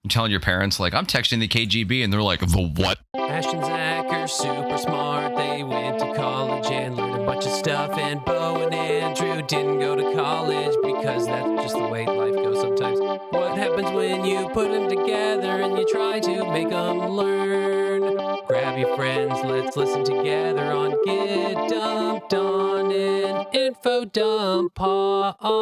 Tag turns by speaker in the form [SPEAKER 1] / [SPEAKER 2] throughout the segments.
[SPEAKER 1] I'm telling your parents, like, I'm texting the KGB, and they're like, the what?
[SPEAKER 2] Ash and Zach are super smart. They went to college and learned a bunch of stuff. And Beau and Andrew didn't go to college because that's just the way life goes sometimes. What happens when you put them together and you try to make them learn? Grab your friends, let's listen together on Get Dumped on an Info Dump podcast.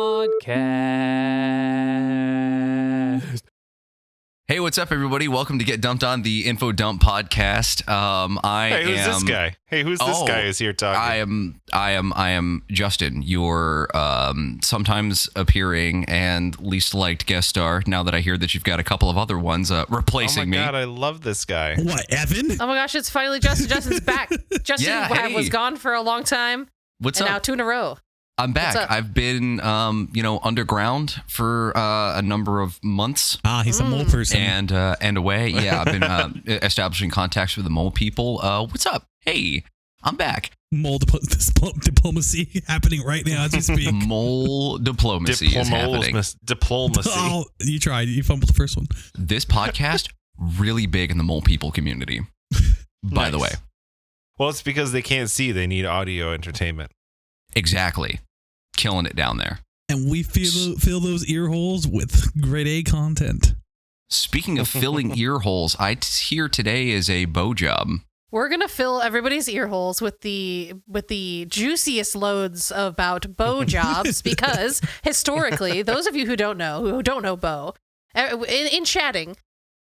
[SPEAKER 1] Hey, what's up, everybody? Welcome to Get Dumped on, the Info Dump podcast.
[SPEAKER 3] Who's this guy? Hey, who's this guy is here talking?
[SPEAKER 1] I am Justin, your sometimes appearing and least liked guest star. Now that I hear that you've got a couple of other ones replacing me.
[SPEAKER 3] Oh my God, I love this guy.
[SPEAKER 4] What, Evan?
[SPEAKER 5] Oh my gosh, it's finally Justin. Justin's back. Justin was gone for a long time.
[SPEAKER 1] What's up?
[SPEAKER 5] Now 2 in a row.
[SPEAKER 1] I'm back. I've been, underground for a number of months.
[SPEAKER 4] He's a mole person.
[SPEAKER 1] And away. Yeah, I've been establishing contacts with the mole people. What's up? Hey, I'm back.
[SPEAKER 4] Mole diplomacy happening right now as we speak.
[SPEAKER 1] Mole diplomacy is happening.
[SPEAKER 3] Diplomacy.
[SPEAKER 4] Oh, you tried. You fumbled the first one.
[SPEAKER 1] This podcast, really big in the mole people community, by the way.
[SPEAKER 3] Well, it's because they can't see. They need audio entertainment.
[SPEAKER 1] Exactly. Killing it down there.
[SPEAKER 4] And we fill those ear holes with grade A content.
[SPEAKER 1] Speaking of filling ear holes, here today is a Beaujob.
[SPEAKER 5] We're gonna fill everybody's ear holes with the juiciest loads about Beaujobs because historically, those of you who don't know Beau, in chatting,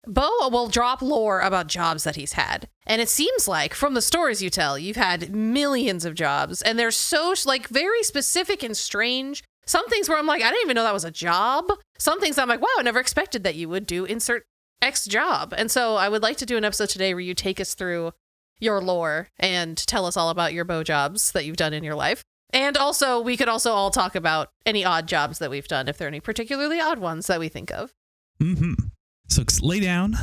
[SPEAKER 5] Beau will drop lore about jobs that he's had. And it seems like, from the stories you tell, you've had millions of jobs. And they're so, very specific and strange. Some things where I'm like, I didn't even know that was a job. Some things I'm like, wow, I never expected that you would do insert X job. And so I would like to do an episode today where you take us through your lore and tell us all about your Beaujobs that you've done in your life. And also, we could also all talk about any odd jobs that we've done, if there are any particularly odd ones that we think of.
[SPEAKER 4] Mm-hmm. So lay down,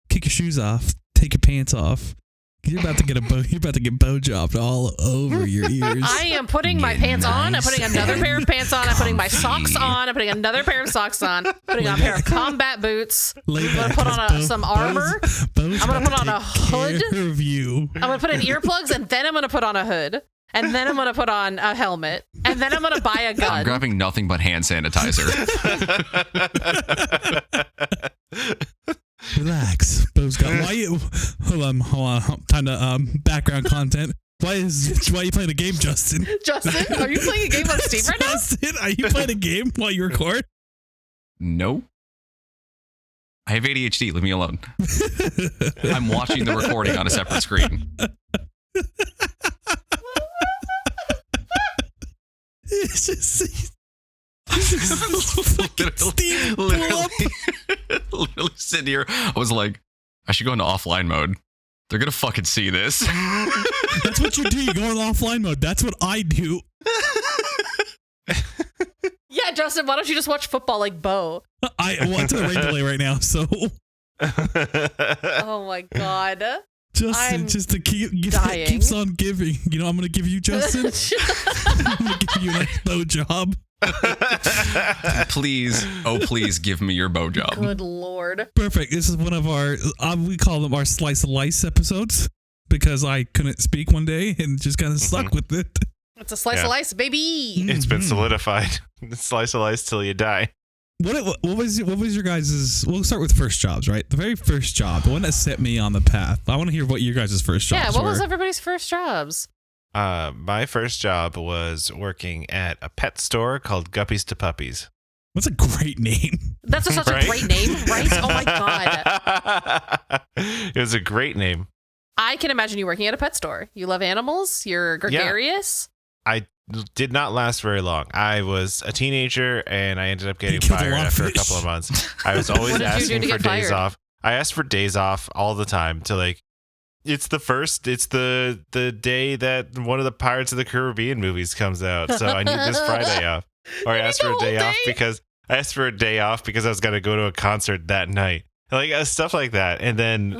[SPEAKER 4] kick your shoes off, take your pants off. You're about to get Beaujobbed all over your ears.
[SPEAKER 5] I am putting my pants on. I'm putting another pair of pants on. I'm putting my socks on. I'm putting another pair of socks on. Putting on a pair of combat boots. I'm gonna put on some armor. I'm gonna put on a hood. I'm gonna put in earplugs, and then I'm gonna put on a hood. And then I'm going to put on a helmet. And then I'm going to buy a gun.
[SPEAKER 1] I'm grabbing nothing but hand sanitizer.
[SPEAKER 4] Relax. Beau's got... Hold on. Time to background content. Why are you playing a game, Justin?
[SPEAKER 5] Justin, are you playing a game on Steam right now?
[SPEAKER 4] Justin, are you playing a game while you record?
[SPEAKER 1] No. I have ADHD. Leave me alone. I'm watching the recording on a separate screen.
[SPEAKER 4] It's just
[SPEAKER 1] literally sitting here. I was like, I should go into offline mode. They're gonna fucking see this.
[SPEAKER 4] That's what you do. You go in offline mode. That's what I do.
[SPEAKER 5] Yeah, Justin, why don't you just watch football like Beau?
[SPEAKER 4] I want to the rain delay right now, so.
[SPEAKER 5] Oh my God.
[SPEAKER 4] Justin, just to keeps on giving. You know, I'm going to give you, Justin. I'm going to give you a nice Beaujob.
[SPEAKER 1] Please give me your Beaujob.
[SPEAKER 5] Good Lord.
[SPEAKER 4] Perfect. This is one of our, we call them our Slice of Lice episodes because I couldn't speak one day and just kind of stuck with it.
[SPEAKER 5] It's a slice of lice, baby.
[SPEAKER 3] It's been solidified. Slice of lice till you die.
[SPEAKER 4] What was your guys'? We'll start with first jobs, right? The very first job, the one that set me on the path. I want to hear what your guys' first jobs were.
[SPEAKER 5] Yeah, what was everybody's first jobs?
[SPEAKER 3] My first job was working at a pet store called Guppies to Puppies.
[SPEAKER 4] That's a great name.
[SPEAKER 5] That's such a great name, right? Oh my God.
[SPEAKER 3] It was a great name.
[SPEAKER 5] I can imagine you working at a pet store. You love animals. You're gregarious.
[SPEAKER 3] I did not last very long. I was a teenager and I ended up getting fired after a couple of months. I was always asking for days off. I asked for days off all the time to it's the day that one of the Pirates of the Caribbean movies comes out. So I need this Friday off. Or I asked for a day off because I was going to go to a concert that night. Stuff like that. And then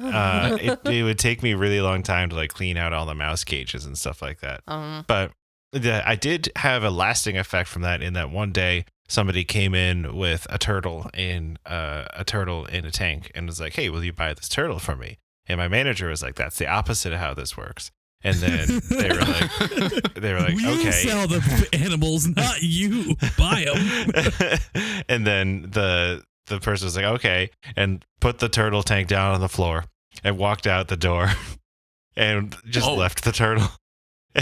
[SPEAKER 3] it would take me a really long time to clean out all the mouse cages and stuff like that. But I did have a lasting effect from that in that one day somebody came in with a turtle in a tank and was like, "Hey, will you buy this turtle for me?" And my manager was like, "That's the opposite of how this works." And then they were like,
[SPEAKER 4] We
[SPEAKER 3] "Okay,
[SPEAKER 4] sell the animals, not you. Buy them."
[SPEAKER 3] And then the person was like, "Okay," and put the turtle tank down on the floor and walked out the door and just left the turtle.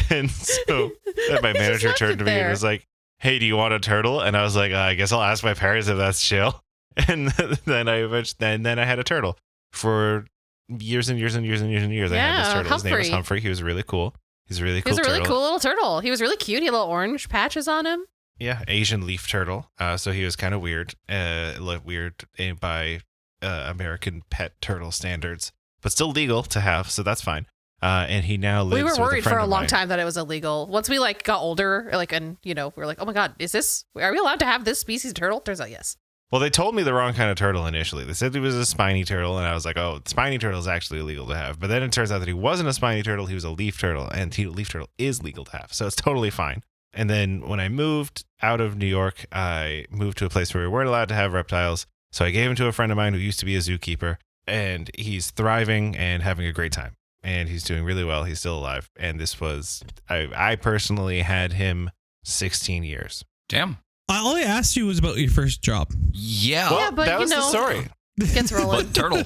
[SPEAKER 3] And so then my manager turned to me and was like, "Hey, do you want a turtle?" And I was like, "I guess I'll ask my parents if that's chill." And then I had a turtle for years and years and years and years and years. I had this turtle. His name was Humphrey. He was really cool. He's a really cool turtle.
[SPEAKER 5] He was a really cool little turtle. He was really cute. He had little orange patches on him.
[SPEAKER 3] Yeah, Asian leaf turtle. So he was kind of weird, by American pet turtle standards, but still legal to have. So that's fine. And he now lives.
[SPEAKER 5] We were
[SPEAKER 3] with
[SPEAKER 5] worried
[SPEAKER 3] a friend
[SPEAKER 5] for a
[SPEAKER 3] of
[SPEAKER 5] long
[SPEAKER 3] mine.
[SPEAKER 5] time that it was illegal. Once we got older, and we were like, "Oh my God, are we allowed to have this species of turtle?" Turns out yes.
[SPEAKER 3] Well, they told me the wrong kind of turtle initially. They said he was a spiny turtle, and I was like, "Oh, spiny turtle is actually illegal to have." But then it turns out that he wasn't a spiny turtle; he was a leaf turtle, and leaf turtle is legal to have, so it's totally fine. And then when I moved out of New York, I moved to a place where we weren't allowed to have reptiles. So I gave him to a friend of mine who used to be a zookeeper, and he's thriving and having a great time. And he's doing really well. He's still alive. And this was, I personally had him 16 years.
[SPEAKER 1] Damn.
[SPEAKER 4] All I asked you was about your first job.
[SPEAKER 1] Yeah.
[SPEAKER 3] Well,
[SPEAKER 5] Yeah, but
[SPEAKER 3] that was the story.
[SPEAKER 5] Gets rolling.
[SPEAKER 1] But turtle.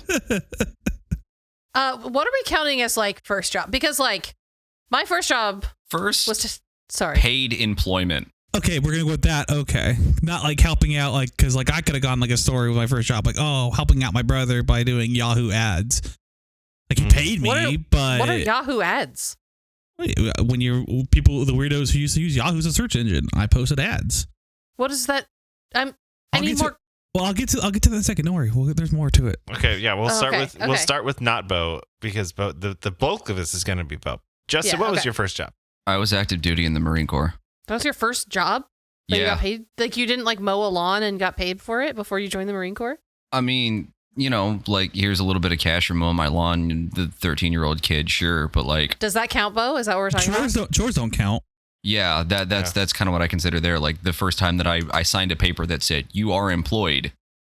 [SPEAKER 5] What are we counting as first job? Because my first job
[SPEAKER 1] First,
[SPEAKER 5] was just
[SPEAKER 1] paid employment.
[SPEAKER 4] Okay, we're gonna go with that. Okay, not helping out, because I could have gone a story with my first job, helping out my brother by doing Yahoo ads. He paid me, but
[SPEAKER 5] what are Yahoo ads?
[SPEAKER 4] when you're the weirdos who used to use Yahoo as a search engine, I posted ads.
[SPEAKER 5] What is that? I need
[SPEAKER 4] get
[SPEAKER 5] more.
[SPEAKER 4] I'll get to that in a second. Don't worry. There's more to it.
[SPEAKER 3] Okay, yeah, we'll
[SPEAKER 5] Okay.
[SPEAKER 3] start with not Beau, because Beau, the bulk of this is going to be Beau. Justin, what was your first job?
[SPEAKER 1] I was active duty in the Marine Corps.
[SPEAKER 5] That was your first job? That you
[SPEAKER 1] Yeah.
[SPEAKER 5] got paid? You didn't mow a lawn and got paid for it before you joined the Marine Corps?
[SPEAKER 1] I mean, here's a little bit of cash for mowing my lawn, and the 13-year-old kid, sure, but
[SPEAKER 5] Does that count, Beau? Is that what we're talking about?
[SPEAKER 4] Chores don't count.
[SPEAKER 1] yeah, that's kind of what I consider there. The first time that I signed a paper that said you are employed,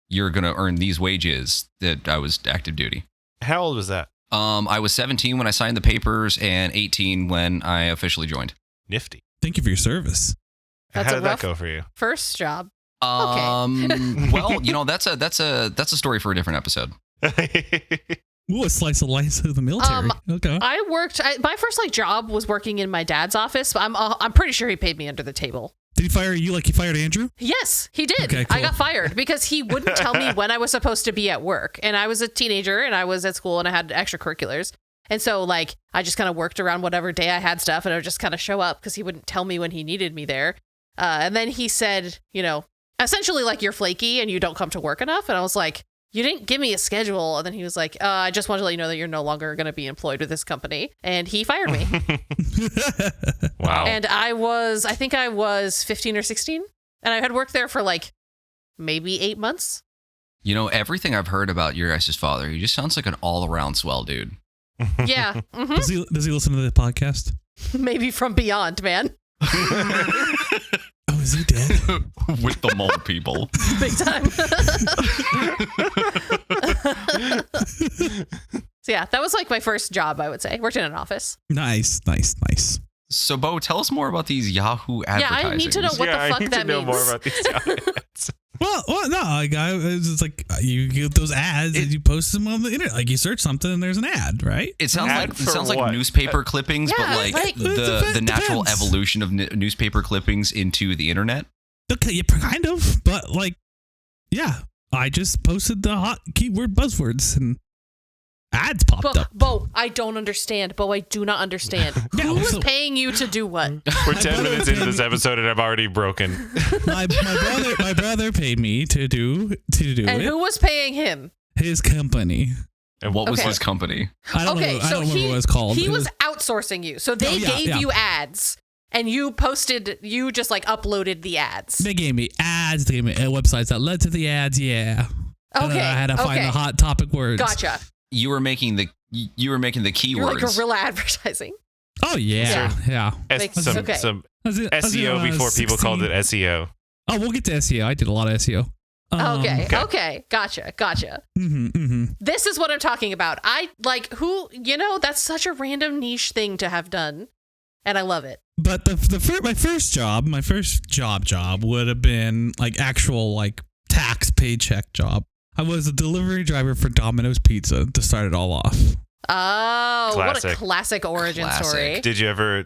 [SPEAKER 1] you're gonna earn these wages, that I was active duty.
[SPEAKER 3] How old was that?
[SPEAKER 1] I was 17 when I signed the papers and 18 when I officially joined.
[SPEAKER 3] Nifty.
[SPEAKER 4] Thank you for your service.
[SPEAKER 5] That's
[SPEAKER 3] How
[SPEAKER 5] a
[SPEAKER 3] did that
[SPEAKER 5] rough
[SPEAKER 3] go for you?
[SPEAKER 5] First job.
[SPEAKER 1] Well, that's a story for a different episode.
[SPEAKER 4] Ooh, a slice of life of the military. Okay.
[SPEAKER 5] I worked. My first job was working in my dad's office. But I'm pretty sure he paid me under the table.
[SPEAKER 4] Did he fire you like he fired Andrew?
[SPEAKER 5] Yes, he did.
[SPEAKER 4] Okay, cool.
[SPEAKER 5] I got fired because he wouldn't tell me when I was supposed to be at work. And I was a teenager and I was at school and I had extracurriculars. And so I just kind of worked around whatever day I had stuff and I would just kind of show up because he wouldn't tell me when he needed me there. And then he said, essentially you're flaky and you don't come to work enough. And I was like, you didn't give me a schedule. And then he was like, I just wanted to let you know that you're no longer going to be employed with this company. And he fired me.
[SPEAKER 3] Wow.
[SPEAKER 5] And I think I was 15 or 16. And I had worked there for maybe 8 months.
[SPEAKER 1] Everything I've heard about your guys' father, he just sounds like an all-around swell dude.
[SPEAKER 5] Yeah. Mm-hmm.
[SPEAKER 4] Does he listen to the podcast?
[SPEAKER 5] Maybe from beyond, man.
[SPEAKER 4] Oh, is he dead?
[SPEAKER 1] With the mole people.
[SPEAKER 5] Big time. So yeah, that was my first job, I would say. Worked in an office.
[SPEAKER 4] Nice.
[SPEAKER 1] So, Beau, tell us more about these Yahoo advertising.
[SPEAKER 5] Yeah, I need to know what the fuck that means.
[SPEAKER 3] I need to know more about these ads.
[SPEAKER 4] Well, no, it's just you get those ads and you post them on the internet. You search something and there's an ad, right?
[SPEAKER 1] It sounds
[SPEAKER 3] Ad for
[SPEAKER 1] like
[SPEAKER 3] what?
[SPEAKER 1] newspaper clippings,
[SPEAKER 5] Yeah,
[SPEAKER 1] but the natural
[SPEAKER 4] depends.
[SPEAKER 1] evolution of newspaper clippings into the internet.
[SPEAKER 4] Okay, yeah, kind of, but yeah, I just posted the hot keyword buzzwords and ads popped up.
[SPEAKER 5] Beau, I don't understand. Beau, I do not understand.
[SPEAKER 4] Yeah,
[SPEAKER 5] Who was
[SPEAKER 4] so-
[SPEAKER 5] paying you to do what?
[SPEAKER 3] We're 10 minutes into this episode and I'm already broken.
[SPEAKER 4] My brother paid me to do
[SPEAKER 5] And
[SPEAKER 4] it.
[SPEAKER 5] who was paying him?
[SPEAKER 4] His company.
[SPEAKER 1] And what was
[SPEAKER 5] Okay.
[SPEAKER 1] his company?
[SPEAKER 4] I don't know. I don't remember what it's called.
[SPEAKER 5] He
[SPEAKER 4] It
[SPEAKER 5] was outsourcing you. So they
[SPEAKER 4] Oh, yeah,
[SPEAKER 5] gave
[SPEAKER 4] yeah.
[SPEAKER 5] you ads and you just uploaded the ads.
[SPEAKER 4] They gave me ads. They gave me websites that led to the ads. Yeah. And then
[SPEAKER 5] Okay.
[SPEAKER 4] I had to find
[SPEAKER 5] okay.
[SPEAKER 4] the hot topic words.
[SPEAKER 5] Gotcha.
[SPEAKER 1] You were making the
[SPEAKER 5] You're
[SPEAKER 1] keywords.
[SPEAKER 5] guerrilla advertising.
[SPEAKER 4] Oh yeah.
[SPEAKER 5] Yeah.
[SPEAKER 4] Yeah.
[SPEAKER 5] Makes-
[SPEAKER 3] Some
[SPEAKER 5] okay.
[SPEAKER 3] SEO
[SPEAKER 4] That's it
[SPEAKER 3] before people called it SEO.
[SPEAKER 4] Oh, we'll get to SEO. I did a lot of SEO.
[SPEAKER 5] Okay. Gotcha. This is what I'm talking about. I like that's such a random niche thing to have done, and I love it.
[SPEAKER 4] But my first job would have been like actual like tax paycheck job. I was a delivery driver for Domino's Pizza to start it all off.
[SPEAKER 5] Oh,
[SPEAKER 3] Classic.
[SPEAKER 5] what a classic origin story.
[SPEAKER 3] Did you ever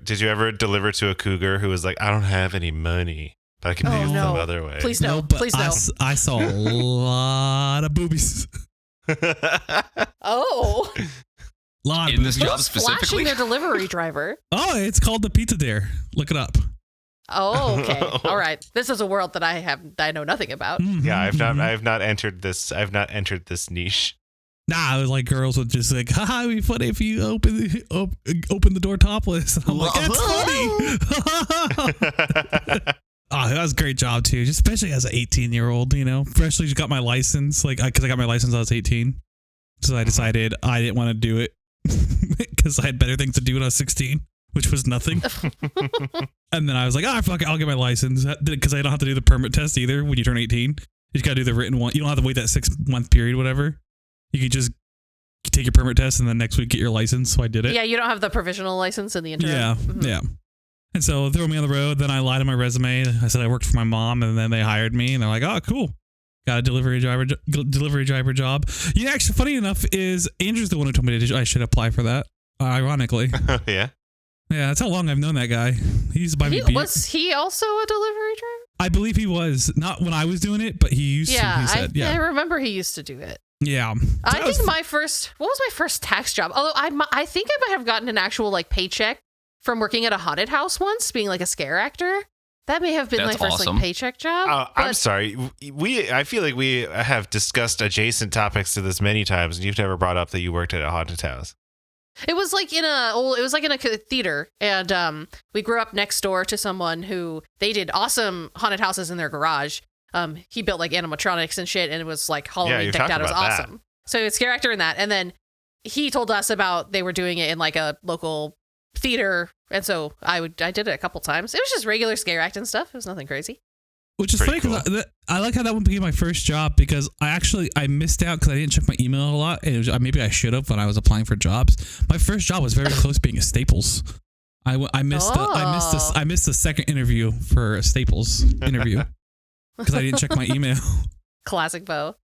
[SPEAKER 3] deliver to a cougar who was like, I don't have any money, but I can pay you some other way?
[SPEAKER 5] Please no.
[SPEAKER 4] But
[SPEAKER 5] Please no.
[SPEAKER 4] I saw a lot of boobies.
[SPEAKER 5] Oh.
[SPEAKER 4] Lot of
[SPEAKER 1] In this
[SPEAKER 4] boobies.
[SPEAKER 1] job
[SPEAKER 5] Who's
[SPEAKER 1] specifically?
[SPEAKER 5] flashing their delivery driver?
[SPEAKER 4] Oh, it's called the Pizza Dare. Look it up.
[SPEAKER 5] Oh, okay. All right. This is a world that I know nothing about.
[SPEAKER 3] Yeah, I have not entered this niche.
[SPEAKER 4] Nah, it was like girls would just like, haha, it'd be funny if you open the door topless. And I'm like, that's funny. Oh, that was a great job too, just especially as an 18-year-old, freshly just got my license, like, because I got my license when I was 18. So I decided I didn't want to do it because I had better things to do when I was 16, which was nothing. And then I was like, fuck it, I'll get my license because I don't have to do the permit test either when you turn 18. You just got to do the written one. You don't have to wait that 6-month period, whatever. You can just take your permit test and then next week get your license. So I did it.
[SPEAKER 5] Yeah, you don't have the provisional license in the interim.
[SPEAKER 4] Yeah, yeah. And so threw me on the road. Then I lied on my resume. I said I worked for my mom, and then they hired me. And they're like, "Oh, cool, got a delivery driver job." Actually, funny enough, is Andrew's the one who told me I should apply for that. Ironically,
[SPEAKER 3] Yeah.
[SPEAKER 4] Yeah, that's how long I've known that guy. He used to buy me beer.
[SPEAKER 5] Was he also a delivery driver?
[SPEAKER 4] I believe he was. Not when I was doing it, but he used to. He said,
[SPEAKER 5] I remember he used to do it.
[SPEAKER 4] Yeah.
[SPEAKER 5] I think what was my first tax job? Although I think I might have gotten an actual like paycheck from working at a haunted house once, being like a scare actor. That may have been my first like paycheck job.
[SPEAKER 3] I'm sorry. I feel like we have discussed adjacent topics to this many times, and you've never brought up that you worked at a haunted house.
[SPEAKER 5] It was like in a theater, and we grew up next door to someone who they did awesome haunted houses in their garage. He built like animatronics and shit, and it was like Halloween decked out. It was awesome. So he was scare actor in that, and then he told us about they were doing it in like a local theater, and so I did it a couple times. It was just regular scare acting stuff. It was nothing crazy.
[SPEAKER 4] Which is funny because I like how that one became my first job because I missed out because I didn't check my email a lot. And maybe I should have when I was applying for jobs. My first job was very close to being a Staples. I missed the second interview for a Staples interview because I didn't check my email.
[SPEAKER 5] Classic Beau.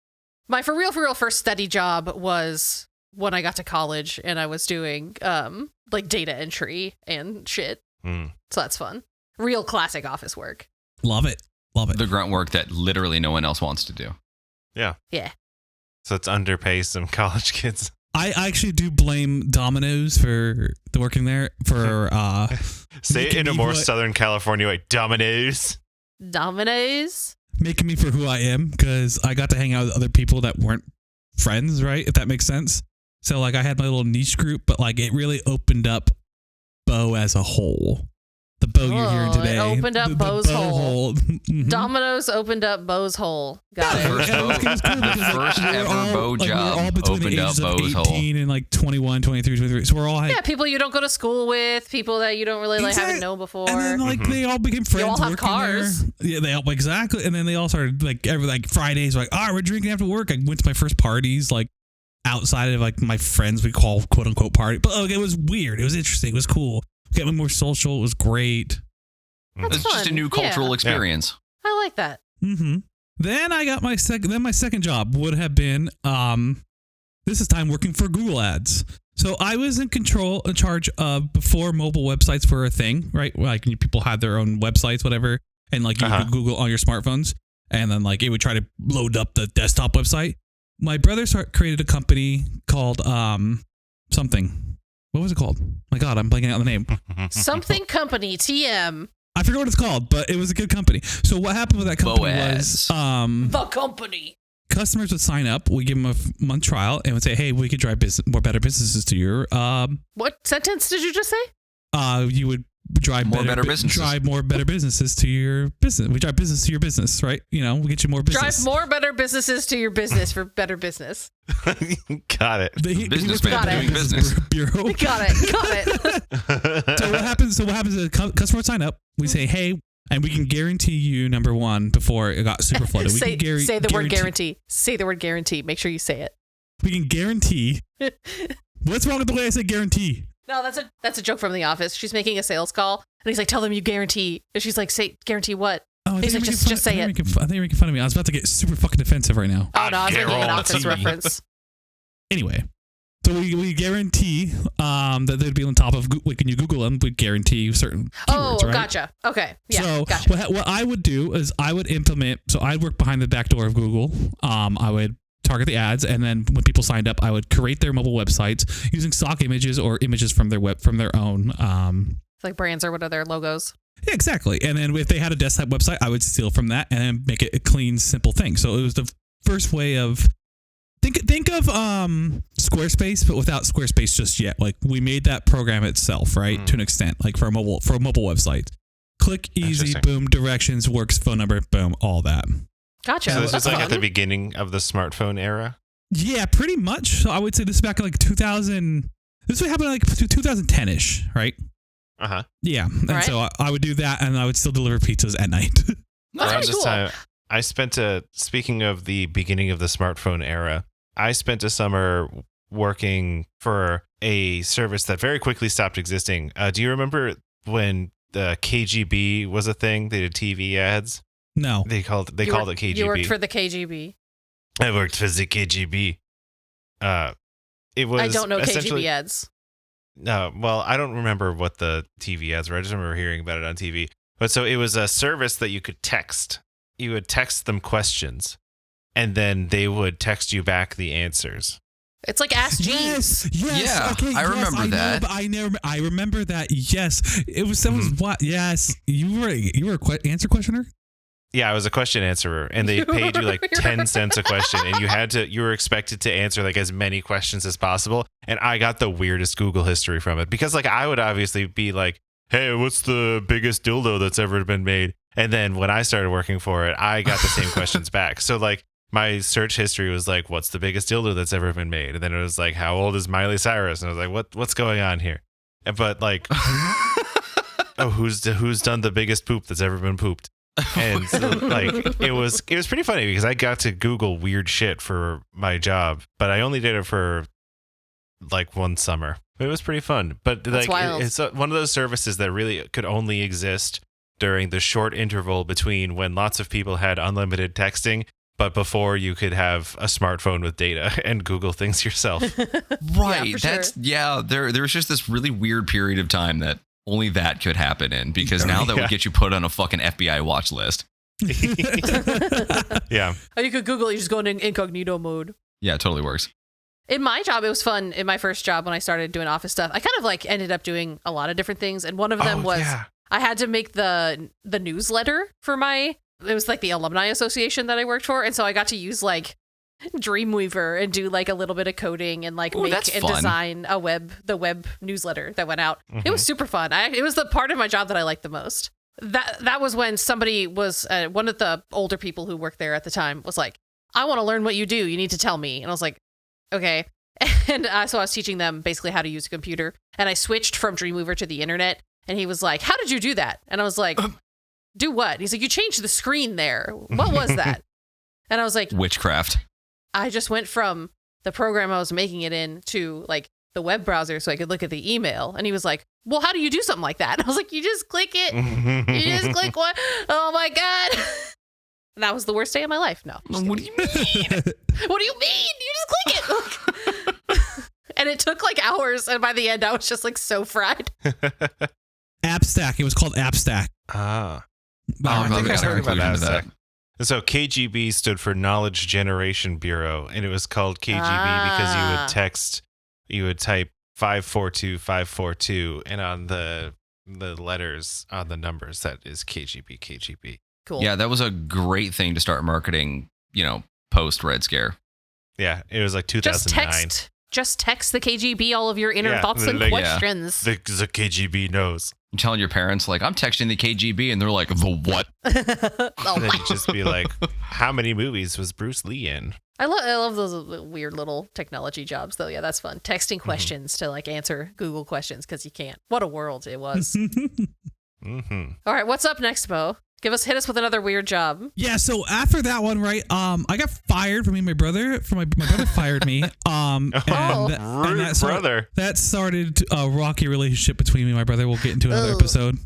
[SPEAKER 5] My for real first steady job was when I got to college and I was doing like data entry and shit. So that's fun. Real classic office work.
[SPEAKER 4] Love it.
[SPEAKER 1] The grunt work that literally no one else wants to do.
[SPEAKER 3] Yeah.
[SPEAKER 5] Yeah.
[SPEAKER 3] So it's underpay some college kids.
[SPEAKER 4] I actually do blame Domino's for the working there for
[SPEAKER 3] say it in a more Southern California way. Domino's.
[SPEAKER 4] Making me for who I am because I got to hang out with other people that weren't friends, right? If that makes sense. So like I had my little niche group, but like it really opened up Beau as a whole. The Beau you're hearing today.
[SPEAKER 5] It opened up Beau's hole. Domino's opened up Beau's hole. Got it.
[SPEAKER 1] The first ever Beau job opened up Beau's hole.
[SPEAKER 4] 18 and like 21, 23, 23. So we're all
[SPEAKER 5] people you don't go to school with, people that you don't really like haven't known before.
[SPEAKER 4] And then like they all became friends.
[SPEAKER 5] You all have cars.
[SPEAKER 4] There. Yeah, they all exactly. And then they all started like Fridays, like, we're drinking after work. I went to my first parties like outside of like my friends we call quote unquote party. But it was weird. It was interesting. It was cool. Getting more social. It was great.
[SPEAKER 1] It's just a new cultural experience.
[SPEAKER 5] Yeah. I like that.
[SPEAKER 4] Mm-hmm. Then I got my second. Then my second job would have been this time working for Google Ads. So I was in charge of before mobile websites were a thing, right? Like people had their own websites, whatever, and like you could Google on your smartphones, and then like it would try to load up the desktop website. My brother created a company called something. What was it called? My God, I'm blanking out the name.
[SPEAKER 5] Something company, TM.
[SPEAKER 4] I forget what it's called, but it was a good company. So what happened with that company was
[SPEAKER 5] the company.
[SPEAKER 4] Customers would sign up. We give them a month trial and would say, "Hey, we could drive more better businesses to your."
[SPEAKER 5] What sentence did you just say?
[SPEAKER 4] You would drive better businesses. Drive more better businesses to your business. We drive business to your business, right? We get you more business.
[SPEAKER 5] Drive more better businesses to your business for better business.
[SPEAKER 3] Got it.
[SPEAKER 1] Businessman doing business.
[SPEAKER 5] Bureau. Got it.
[SPEAKER 4] So what happens is the customer would sign up. We say, "Hey, And we can guarantee you, number one, before it got super flooded, we
[SPEAKER 5] say,
[SPEAKER 4] can
[SPEAKER 5] say the word guarantee. Say the word guarantee. Make sure you say it.
[SPEAKER 4] We can guarantee. What's wrong with the way I say guarantee?
[SPEAKER 5] No, that's a joke from The Office. She's making a sales call, and he's like, "Tell them you guarantee." And she's like, "Say guarantee what?"
[SPEAKER 4] Oh,
[SPEAKER 5] he's like, "Just say it."
[SPEAKER 4] I think you're making fun of me. I was about to get super fucking defensive right now.
[SPEAKER 5] Oh no, I was making an Office reference.
[SPEAKER 4] Anyway, so we guarantee that they'd be on top of when you Google them. We guarantee certain keywords, right?
[SPEAKER 5] Gotcha. Okay, yeah,
[SPEAKER 4] so
[SPEAKER 5] gotcha.
[SPEAKER 4] What I would do is I would implement. So I'd work behind the back door of Google. I would target the ads, and then when people signed up, I would create their mobile websites using stock images or images from their own.
[SPEAKER 5] Like brands or what are their logos?
[SPEAKER 4] Yeah, exactly. And then if they had a desktop website, I would steal from that and then make it a clean, simple thing. So it was the first way of think of Squarespace, but without Squarespace just yet. Like we made that program itself, right, to an extent, like for a mobile website. Click, easy, boom, directions, works, phone number, boom, all that.
[SPEAKER 5] Gotcha.
[SPEAKER 3] So this was like at the beginning of the smartphone era?
[SPEAKER 4] Yeah, pretty much. So I would say this is back in like 2000. This would happen like 2010-ish, right?
[SPEAKER 3] Uh-huh.
[SPEAKER 4] Yeah. And so I would do that, and I would still deliver pizzas at night.
[SPEAKER 5] That's pretty cool.
[SPEAKER 3] I spent speaking of the beginning of the smartphone era, I spent a summer working for a service that very quickly stopped existing. Do you remember when the KGB was a thing? They did TV ads.
[SPEAKER 4] No.
[SPEAKER 3] They called it KGB.
[SPEAKER 5] You worked for the KGB.
[SPEAKER 3] I worked for the KGB. It was
[SPEAKER 5] I don't know
[SPEAKER 3] essentially
[SPEAKER 5] KGB ads.
[SPEAKER 3] No, well, I don't remember what the TV ads were. I just remember hearing about it on TV. But so it was a service that you could text. You would text them questions, and then they would text you back the answers.
[SPEAKER 5] It's like Ask Jeeves.
[SPEAKER 4] Yes.
[SPEAKER 1] Yeah,
[SPEAKER 4] Okay,
[SPEAKER 1] I remember that.
[SPEAKER 4] I remember that. Yes. That was what? Yes. You were a answer questioner?
[SPEAKER 3] Yeah, I was a question answerer, and they paid you like 10 cents a question, and you were expected to answer like as many questions as possible. And I got the weirdest Google history from it because like I would obviously be like, "Hey, what's the biggest dildo that's ever been made?" And then when I started working for it, I got the same questions back. So like my search history was like, "What's the biggest dildo that's ever been made?" And then it was like, "How old is Miley Cyrus?" And I was like, "What's going on here?" But like, oh, who's done the biggest poop that's ever been pooped? And so, like it was pretty funny because I got to Google weird shit for my job, but I only did it for like one summer. It was pretty fun, but
[SPEAKER 5] That's
[SPEAKER 3] like it's one of those services that really could only exist during the short interval between when lots of people had unlimited texting, but before you could have a smartphone with data and Google things yourself.
[SPEAKER 1] Right.
[SPEAKER 5] Yeah,
[SPEAKER 1] That's there's just this really weird period of time that only that could happen in, because now that would get you put on a fucking FBI watch list.
[SPEAKER 3] Yeah.
[SPEAKER 5] Oh, you could Google it, you just go in incognito mode.
[SPEAKER 1] Yeah, it totally works.
[SPEAKER 5] In my job, it was fun. In my first job, when I started doing office stuff, I kind of like ended up doing a lot of different things. And one of them was I had to make the newsletter for it was like the alumni association that I worked for. And so I got to use like Dreamweaver and do like a little bit of coding and like make and design the web newsletter that went out. It was super fun. It was the part of my job that I liked the most. That was when somebody was one of the older people who worked there at the time was like, "I want to learn what you do. You need to tell me." And I was like, "Okay." And so I was teaching them basically how to use a computer. And I switched from Dreamweaver to the internet. And he was like, "How did you do that?" And I was like, "Do what?" He's like, "You changed the screen there. What was that?" And I was like,
[SPEAKER 1] Witchcraft.
[SPEAKER 5] I just went from the program I was making it in to like the web browser so I could look at the email. And he was like, "Well, how do you do something like that?" And I was like, "You just click it. You just click one. Oh my God." And that was the worst day of my life. No.
[SPEAKER 1] What do you mean?
[SPEAKER 5] What do you mean? You just click it. And it took like hours. And by the end, I was just like so fried.
[SPEAKER 4] AppStack. It was called AppStack.
[SPEAKER 3] Ah.
[SPEAKER 1] I think I heard about that.
[SPEAKER 3] So KGB stood for Knowledge Generation Bureau, and it was called KGB because you would type 542 and on the letters on the numbers, that is KGB.
[SPEAKER 5] Cool.
[SPEAKER 1] Yeah, that was a great thing to start marketing, post Red Scare.
[SPEAKER 3] Yeah, it was like 2009.
[SPEAKER 5] Just text the KGB all of your inner thoughts and questions.
[SPEAKER 3] The KGB knows.
[SPEAKER 1] You're telling your parents, like, "I'm texting the KGB," and they're like, "The what?"
[SPEAKER 3] Then you just be like, "How many movies was Bruce Lee in?"
[SPEAKER 5] I love those weird little technology jobs, though. Yeah, that's fun. Texting questions to like answer Google questions because you can't. What a world it was. All right, what's up next, Beau? Hit us with another weird job.
[SPEAKER 4] Yeah, so after that one, right? I got fired from my brother. My brother fired me. That started a rocky relationship between me and my brother. We'll get into another episode.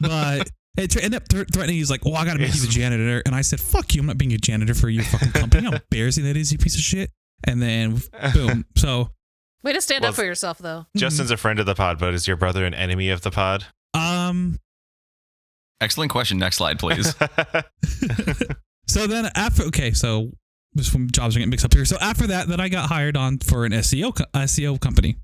[SPEAKER 4] But it ended up threatening. He's like, "Oh, I gotta make you the janitor," and I said, "Fuck you! I'm not being a janitor for your fucking company. How embarrassing that is, you piece of shit." And then boom. So
[SPEAKER 5] way to stand up for yourself, though.
[SPEAKER 3] Justin's a friend of the pod, but is your brother an enemy of the pod?
[SPEAKER 1] Excellent question. Next slide, please.
[SPEAKER 4] So then so just from jobs are getting mixed up here. So after that, then I got hired on for an SEO company.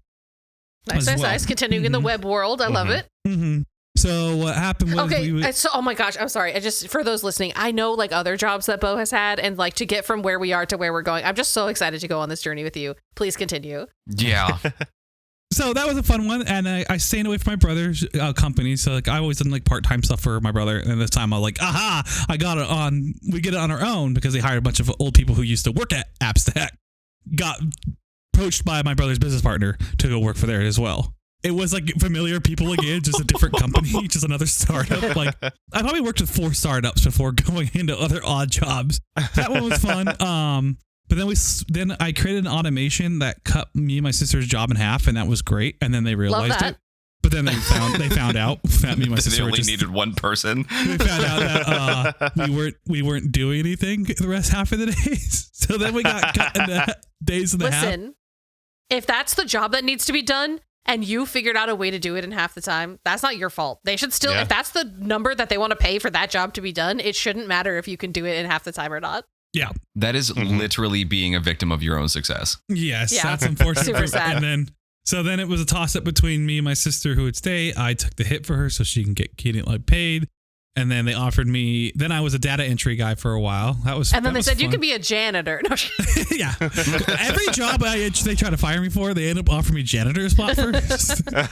[SPEAKER 5] Nice. Continuing in the web world. I love it.
[SPEAKER 4] Mm-hmm. So what happened was
[SPEAKER 5] oh my gosh, I'm sorry. For those listening, I know like other jobs that Beau has had, and like to get from where we are to where we're going, I'm just so excited to go on this journey with you. Please continue.
[SPEAKER 1] Yeah.
[SPEAKER 4] So that was a fun one, and I stayed away from my brother's company. So like I always done like part-time stuff for my brother, and this time I was like, aha, I got it on. We get it on our own because they hired a bunch of old people who used to work at AppStack. Got poached by my brother's business partner to go work for there as well. It was like familiar people again, just a different company, just another startup. Like I probably worked with 4 startups before going into other odd jobs. That one was fun. But then I created an automation that cut me and my sister's job in half, and that was great. And then they realized it. But then they found out that me and my sister
[SPEAKER 1] only needed one person.
[SPEAKER 4] They found out that we weren't doing anything the rest half of the days. So then we got cut into days and a half.
[SPEAKER 5] Listen, if that's the job that needs to be done, and you figured out a way to do it in half the time, that's not your fault. They should still, if that's the number that they want to pay for that job to be done, it shouldn't matter if you can do it in half the time or not.
[SPEAKER 4] Yeah.
[SPEAKER 1] That is literally being a victim of your own success.
[SPEAKER 4] Yes, that's unfortunate.
[SPEAKER 5] Super sad.
[SPEAKER 4] And then it was a toss up between me and my sister who would stay. I took the hit for her so she can get paid. And then they offered me. Then I was a data entry guy for a while.
[SPEAKER 5] And then they said
[SPEAKER 4] fun.
[SPEAKER 5] you could be a janitor. No,
[SPEAKER 4] yeah. Every job they try to fire me for, they end up offering me janitor spot first.
[SPEAKER 5] It's like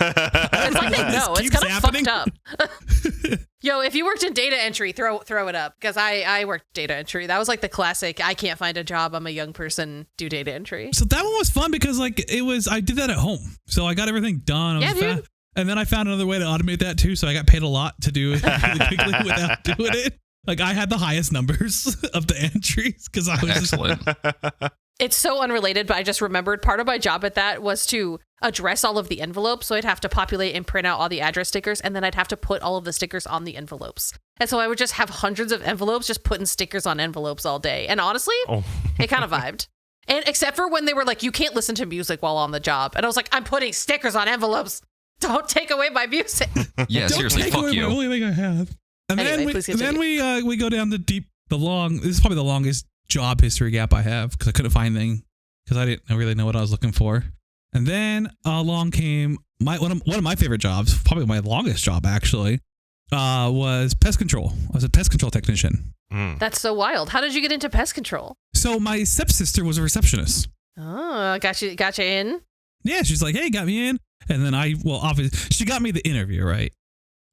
[SPEAKER 5] they know. It's kind of fucked up. Yo, if you worked in data entry, throw it up, because I worked data entry. That was like the classic. I can't find a job. I'm a young person. Do data entry.
[SPEAKER 4] So that one was fun because like I did that at home. So I got everything done. Dude. And then I found another way to automate that too. So I got paid a lot to do it really quickly without doing it. Like I had the highest numbers of the entries because I was
[SPEAKER 1] excellent.
[SPEAKER 5] It's so unrelated, but I just remembered part of my job at that was to address all of the envelopes. So I'd have to populate and print out all the address stickers, and then I'd have to put all of the stickers on the envelopes. And so I would just have hundreds of envelopes just putting stickers on envelopes all day. And honestly, it kind of vibed. And except for when they were like, you can't listen to music while on the job. And I was like, I'm putting stickers on envelopes. Don't take away my music.
[SPEAKER 1] Yeah, seriously, fuck you.
[SPEAKER 4] The only thing I have. And
[SPEAKER 5] anyway,
[SPEAKER 4] then we go down the long. This is probably the longest job history gap I have because I couldn't find anything because I didn't really know what I was looking for. And then along came one of my favorite jobs, probably my longest job actually, was pest control. I was a pest control technician.
[SPEAKER 5] That's so wild. How did you get into pest control?
[SPEAKER 4] So my stepsister was a receptionist.
[SPEAKER 5] Oh, got you in?
[SPEAKER 4] Yeah, she's like, hey, got me in. And then obviously, she got me the interview, right?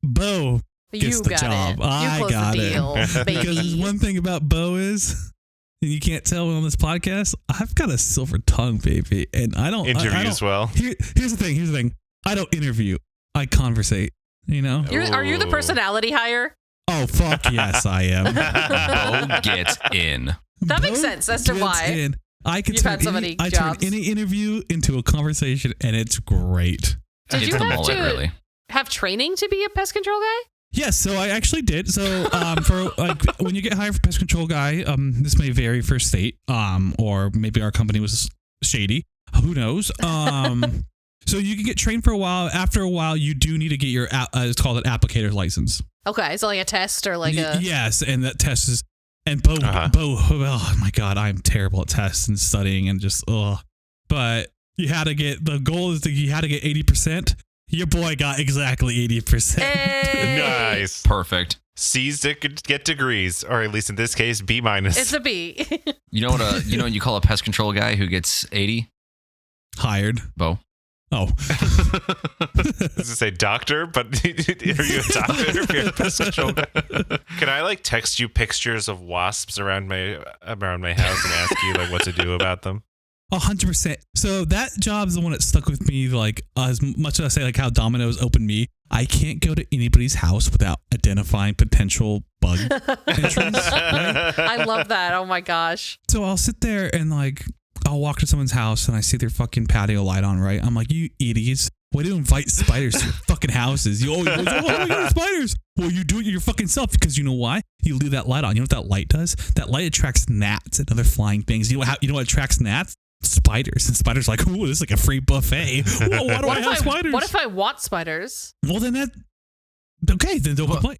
[SPEAKER 4] Beau gets the job. I got it. Because one thing about Beau is, and you can't tell on this podcast, I've got a silver tongue, baby. And I don't
[SPEAKER 3] interview as well.
[SPEAKER 4] Here's the thing. I don't interview. I conversate, you know?
[SPEAKER 5] Are you the personality hire?
[SPEAKER 4] Oh, fuck yes, I am.
[SPEAKER 1] Beau gets in.
[SPEAKER 5] That makes sense as to why.
[SPEAKER 4] I turn any interview into a conversation, and it's great.
[SPEAKER 5] Did you have to have training to be a pest control guy?
[SPEAKER 4] Yes, so I actually did. So for like when you get hired for pest control guy, this may vary for state, or maybe our company was shady. Who knows? So you can get trained for a while. After a while, you do need to get your it's called an applicator's license.
[SPEAKER 5] Okay, so like a test or like a
[SPEAKER 4] yes, and that test is. And Beau, oh my God, I'm terrible at tests and studying and just, But the goal is you had to get 80%. Your boy got exactly 80%.
[SPEAKER 5] Hey.
[SPEAKER 3] Nice.
[SPEAKER 1] Perfect.
[SPEAKER 3] C's to get degrees, or at least in this case, B-.
[SPEAKER 5] It's a B.
[SPEAKER 1] You know what you call a pest control guy who gets 80?
[SPEAKER 4] Hired.
[SPEAKER 1] Beau.
[SPEAKER 4] Oh.
[SPEAKER 3] Does it say doctor? But are you a doctor if you're a pest control guy? Can I like text you pictures of wasps around my house and ask you like what to do about them?
[SPEAKER 4] 100%. So that job's the one that stuck with me, like as much as I say like how Domino's opened me. I can't go to anybody's house without identifying potential bug entrance. Right?
[SPEAKER 5] I love that. Oh my gosh.
[SPEAKER 4] So I'll sit there and like, I'll walk to someone's house and I see their fucking patio light on, right? I'm like, you idiots. Why do you invite spiders to your fucking houses? You always, spiders. Well, you do it your fucking self because you know why? You leave that light on. You know what that light does? That light attracts gnats and other flying things. You know what attracts gnats? Spiders. And spiders are like, ooh, this is like a free buffet. Whoa, why do I have spiders?
[SPEAKER 5] What if I want spiders?
[SPEAKER 4] Well, then then don't complain.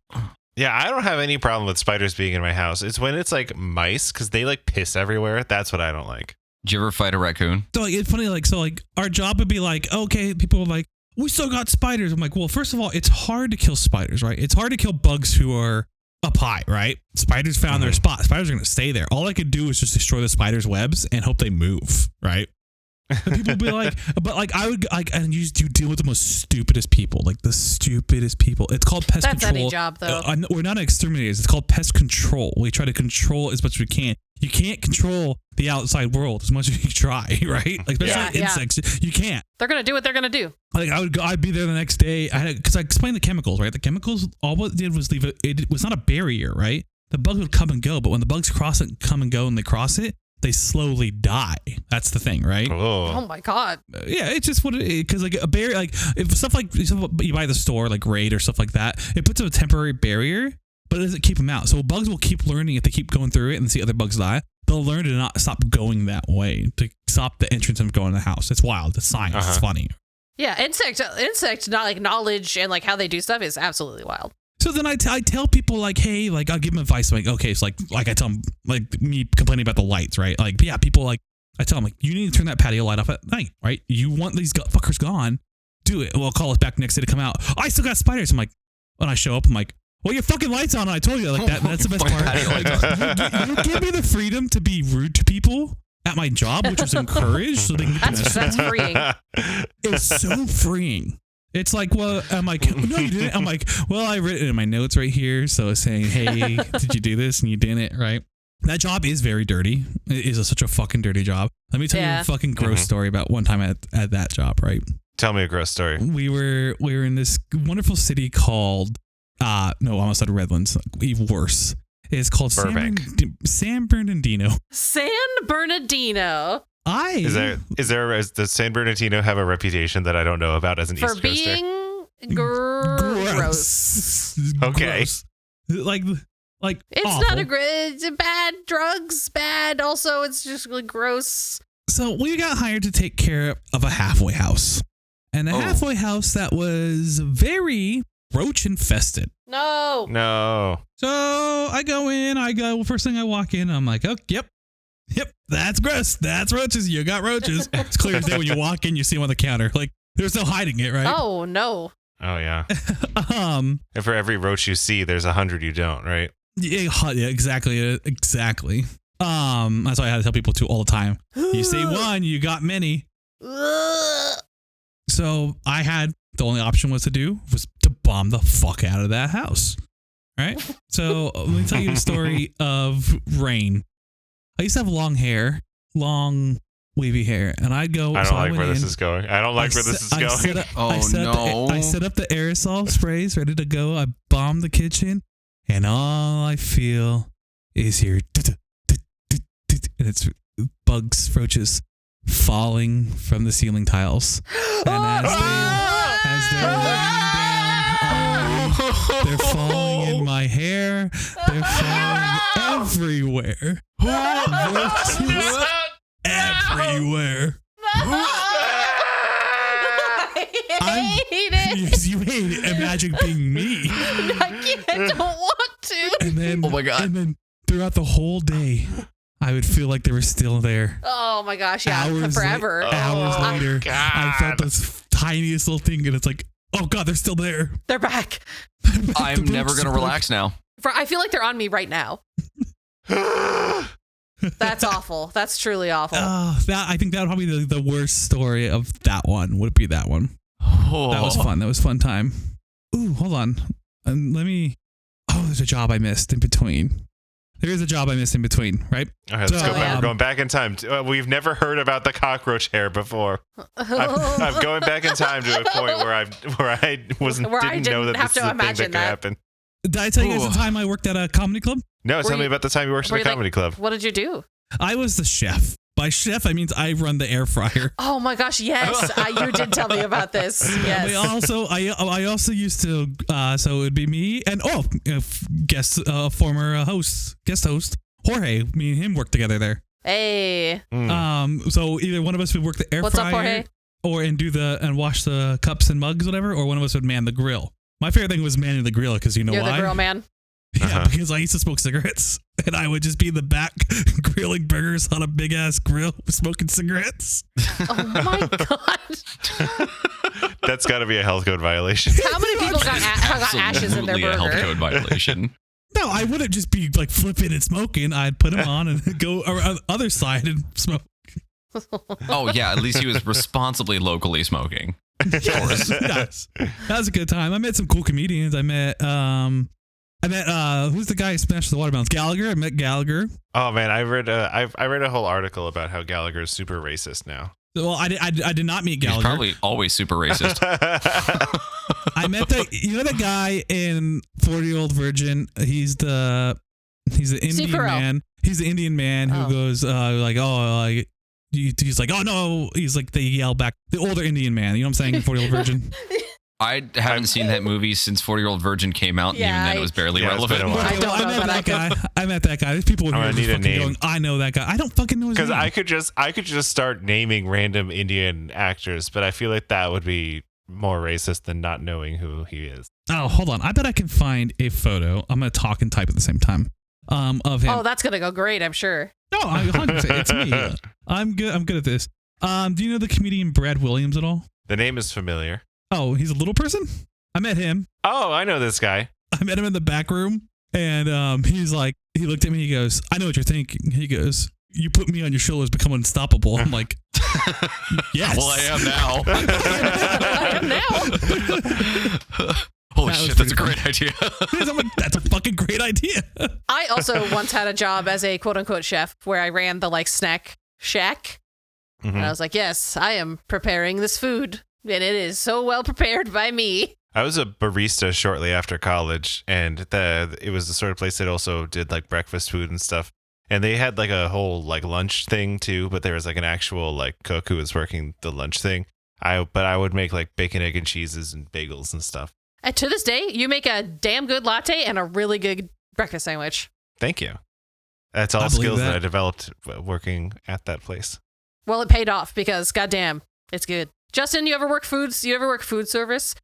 [SPEAKER 3] Yeah, I don't have any problem with spiders being in my house. It's when it's like mice because they like piss everywhere. That's what I don't like.
[SPEAKER 1] Did you ever fight a raccoon?
[SPEAKER 4] So like, it's funny, like, so like our job would be like, okay, people are like, we still got spiders. I'm like, well, first of all, it's hard to kill spiders, right? It's hard to kill bugs who are up high, right? Spiders found their spot. Spiders are going to stay there. All I could do is just destroy the spiders' webs and hope they move, right? And people would be like, but like I would like, and you deal with the most stupidest people, like the stupidest people. It's called pest control.
[SPEAKER 5] That's any job, though.
[SPEAKER 4] We're not exterminators. It's called pest control. We try to control as much as we can. You can't control the outside world as much as you try, right? Like especially insects, you can't.
[SPEAKER 5] They're gonna do what they're gonna do.
[SPEAKER 4] Like I'd be there the next day. Because I explained the chemicals, right? The chemicals, all what it did was leave it. It was not a barrier, right? The bugs would come and go, but when the bugs come and go, and they cross it, they slowly die. That's the thing, right?
[SPEAKER 5] Oh my god.
[SPEAKER 4] Yeah, it's just what it is. Because like a barrier, like if stuff you buy at the store, like Raid or stuff like that, it puts up a temporary barrier, but it doesn't keep them out. So bugs will keep learning if they keep going through it and see other bugs die. They'll learn to not stop going that way, to stop the entrance of going in the house. It's wild. It's science. It's funny.
[SPEAKER 5] Yeah, insect not like knowledge and like how they do stuff is absolutely wild.
[SPEAKER 4] So then I tell people like, hey, like I'll give them advice. Like, okay, it's like I tell them like me complaining about the lights, right? Like, yeah, people like, I tell them like, you need to turn that patio light off at night, right? You want these fuckers gone, do it. Well, call us back next day to come out. I still got spiders. I'm like, when I show up, I'm like, well, your fucking lights on. I told you like that. That's the best part. Like, you give me the freedom to be rude to people at my job, which was encouraged, so they can
[SPEAKER 5] that's freeing.
[SPEAKER 4] It's so freeing. It's like, well, I'm like, no, you didn't. I'm like, well, I wrote it in my notes right here. So it's saying, hey, did you do this? And you didn't, right? That job is very dirty. It is such a fucking dirty job. Let me tell you a fucking gross story about one time at that job, right?
[SPEAKER 3] Tell me a gross story.
[SPEAKER 4] We were in this wonderful city called, no, I almost said Redlands. Even worse. It's called
[SPEAKER 3] Burbank.
[SPEAKER 4] San Bernardino.
[SPEAKER 5] San Bernardino.
[SPEAKER 3] Does San Bernardino have a reputation that I don't know about as an East Coaster?
[SPEAKER 5] For being gross.
[SPEAKER 3] Okay.
[SPEAKER 4] Gross. Like
[SPEAKER 5] it's
[SPEAKER 4] awful.
[SPEAKER 5] not it's bad drugs, bad. Also, it's just really gross.
[SPEAKER 4] So we got hired to take care of a halfway house. And the halfway house that was very roach infested.
[SPEAKER 5] No.
[SPEAKER 4] So I go in, first thing I walk in, I'm like, oh, yep, that's gross. That's roaches. You got roaches. It's clear as day when you walk in, you see them on the counter. Like, there's no hiding it, right?
[SPEAKER 5] Oh, no.
[SPEAKER 3] Oh, yeah. And for every roach you see, there's 100 you don't, right?
[SPEAKER 4] Yeah, exactly. That's why I had to tell people too all the time. You see one, you got many. So the only option was to bomb the fuck out of that house. Right? So let me tell you a story of rain. I used to have long hair, long wavy hair, and I'd go.
[SPEAKER 3] I don't like where this is going. I
[SPEAKER 4] set up the aerosol sprays ready to go. I bombed the kitchen, and all I feel is here, and it's bugs, roaches falling from the ceiling tiles, and as they're raining down, they're falling in my hair. They're falling everywhere. Roaches everywhere.
[SPEAKER 5] I hate it.
[SPEAKER 4] You hate it. Imagine being me.
[SPEAKER 5] I don't want to.
[SPEAKER 4] And then,
[SPEAKER 1] oh my God.
[SPEAKER 4] And then throughout the whole day, I would feel like they were still there.
[SPEAKER 5] Oh my gosh, yeah, forever.
[SPEAKER 4] Hours later, I felt this tiniest little thing, and it's like, oh God, they're still there.
[SPEAKER 5] They're back.
[SPEAKER 1] I'm never going to relax now.
[SPEAKER 5] I feel like they're on me right now. That's awful. That's truly awful.
[SPEAKER 4] I think that would probably be the worst story of that one. Would be that one. That was fun. That was fun time. Ooh, hold on. There's a job I missed in between. Here's a job I missed in between, right?
[SPEAKER 3] All right, let's go back. We're going back in time. We've never heard about the cockroach hair before. I'm going back in time to a point where I didn't know that this is a thing that could happen.
[SPEAKER 4] Did I tell you guys the time I worked at a comedy club?
[SPEAKER 3] No, tell me about the time you worked at a comedy club.
[SPEAKER 5] What did you do?
[SPEAKER 4] I was the chef. By chef, I mean I run the air fryer.
[SPEAKER 5] Oh my gosh, yes. You did tell me about this. Yes.
[SPEAKER 4] I also used to, so it would be me and, guest host, Jorge. Me and him worked together there.
[SPEAKER 5] Hey.
[SPEAKER 4] So either one of us would work the air
[SPEAKER 5] What's
[SPEAKER 4] fryer.
[SPEAKER 5] Up, Jorge?
[SPEAKER 4] And wash the cups and mugs, whatever, or one of us would man the grill. My favorite thing was manning the grill because
[SPEAKER 5] You're
[SPEAKER 4] why?
[SPEAKER 5] You're the grill man.
[SPEAKER 4] Yeah, because I used to smoke cigarettes, and I would just be in the back grilling burgers on a big ass grill, smoking cigarettes.
[SPEAKER 5] Oh my god!
[SPEAKER 3] That's got to be a health code violation.
[SPEAKER 5] How many people got ashes in their burger?
[SPEAKER 1] A health code violation.
[SPEAKER 4] No, I wouldn't just be like flipping and smoking. I'd put them on and go around the other side and smoke.
[SPEAKER 1] Oh yeah, at least he was responsibly locally smoking.
[SPEAKER 4] Yes. That was a good time. I met some cool comedians. I met who's the guy who smashed the watermelons? Gallagher. I met Gallagher.
[SPEAKER 3] Oh man, I read a whole article about how Gallagher is super racist now.
[SPEAKER 4] Well, I did not meet Gallagher.
[SPEAKER 1] He's probably always super racist.
[SPEAKER 4] I met the guy in 40-Year-Old Virgin. He's the Indian man. He's the Indian man who goes he's like, oh no, he's like, they yell back, the older Indian man, you know what I'm saying, 40-Year-Old Virgin.
[SPEAKER 1] I haven't seen that movie since 40-Year-Old Virgin came out, and even then it was barely relevant.
[SPEAKER 5] I met that guy.
[SPEAKER 4] I met that guy. There's people who are just fucking going, I know that guy. I don't fucking know his name.
[SPEAKER 3] Because I could just start naming random Indian actors, but I feel like that would be more racist than not knowing who he is.
[SPEAKER 4] Oh, hold on. I bet I can find a photo. I'm gonna talk and type at the same time. Of him.
[SPEAKER 5] Oh, that's gonna go great, I'm sure.
[SPEAKER 4] No, 100%. It's me. I'm good at this. Do you know the comedian Brad Williams at all?
[SPEAKER 3] The name is familiar.
[SPEAKER 4] Oh, he's a little person? I met him.
[SPEAKER 3] Oh, I know this guy.
[SPEAKER 4] I met him in the back room, and he's like, he looked at me, he goes, I know what you're thinking. He goes, you put me on your shoulders, become unstoppable. I'm like, yes.
[SPEAKER 1] Well, I am now.
[SPEAKER 5] I am now.
[SPEAKER 1] Holy shit, that's a great idea.
[SPEAKER 4] I'm like, that's a fucking great idea.
[SPEAKER 5] I also once had a job as a quote unquote chef where I ran the snack shack. Mm-hmm. And I was like, yes, I am preparing this food. And it is so well prepared by me.
[SPEAKER 3] I was a barista shortly after college, and it was the sort of place that also did breakfast food and stuff. And they had a whole lunch thing too, but there was an actual cook who was working the lunch thing. But I would make bacon, egg, and cheeses and bagels and stuff.
[SPEAKER 5] And to this day, you make a damn good latte and a really good breakfast sandwich.
[SPEAKER 3] Thank you. That's all skills that I developed working at that place.
[SPEAKER 5] Well, it paid off because goddamn, it's good. Justin, you ever work food service?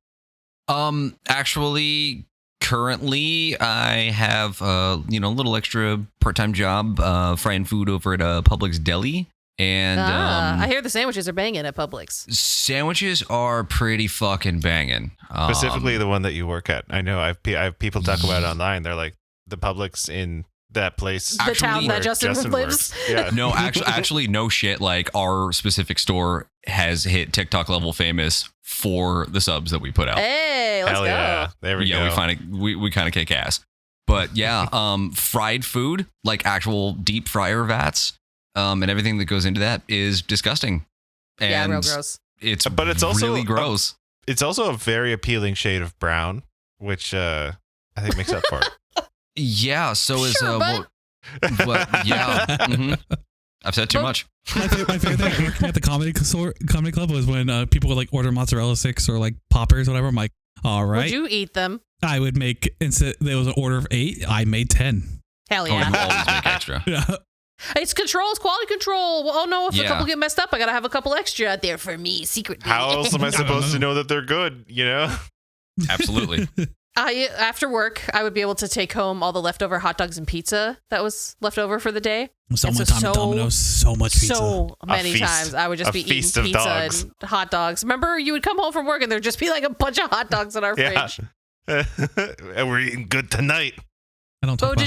[SPEAKER 1] Actually, currently I have a little extra part-time job frying food over at Publix Deli. And
[SPEAKER 5] I hear the sandwiches are banging at Publix.
[SPEAKER 1] Sandwiches are pretty fucking banging.
[SPEAKER 3] Specifically the one that you work at. I know I have people talk about it online. They're like, the Publix in that place.
[SPEAKER 5] The town that Justin lives.
[SPEAKER 3] Yeah.
[SPEAKER 1] No, actually, no shit. Our specific store has hit TikTok level famous for the subs that we put out.
[SPEAKER 5] Hey, let's go.
[SPEAKER 3] Yeah, there we go.
[SPEAKER 1] Yeah, we kind of kick ass. But yeah, fried food, actual deep fryer vats, and everything that goes into that is disgusting. And
[SPEAKER 5] yeah, real gross.
[SPEAKER 1] It's
[SPEAKER 3] also
[SPEAKER 1] really gross.
[SPEAKER 3] It's also a very appealing shade of brown, which I think makes up for it.
[SPEAKER 1] Yeah, so is but yeah. Mm-hmm. I've said too much.
[SPEAKER 4] My favorite thing working at the comedy club was when people would order mozzarella sticks or poppers, whatever. I'm like, all right.
[SPEAKER 5] Would you eat them?
[SPEAKER 4] I would make, instead there was an order of 8, I made 10.
[SPEAKER 5] Hell yeah.
[SPEAKER 1] Oh, you always make extra.
[SPEAKER 4] Yeah.
[SPEAKER 5] It's quality control. Well, oh no, if a couple get messed up, I gotta have a couple extra out there for me secretly.
[SPEAKER 3] How else am I supposed to know that they're good?
[SPEAKER 1] Absolutely.
[SPEAKER 5] After work, I would be able to take home all the leftover hot dogs and pizza that was left over for the day.
[SPEAKER 4] So much time at Domino's, so much pizza.
[SPEAKER 5] So many times I would just be eating pizza and hot dogs. Remember, you would come home from work and there'd just be a bunch of hot dogs in our fridge.
[SPEAKER 3] And we're eating good tonight.
[SPEAKER 4] I don't talk about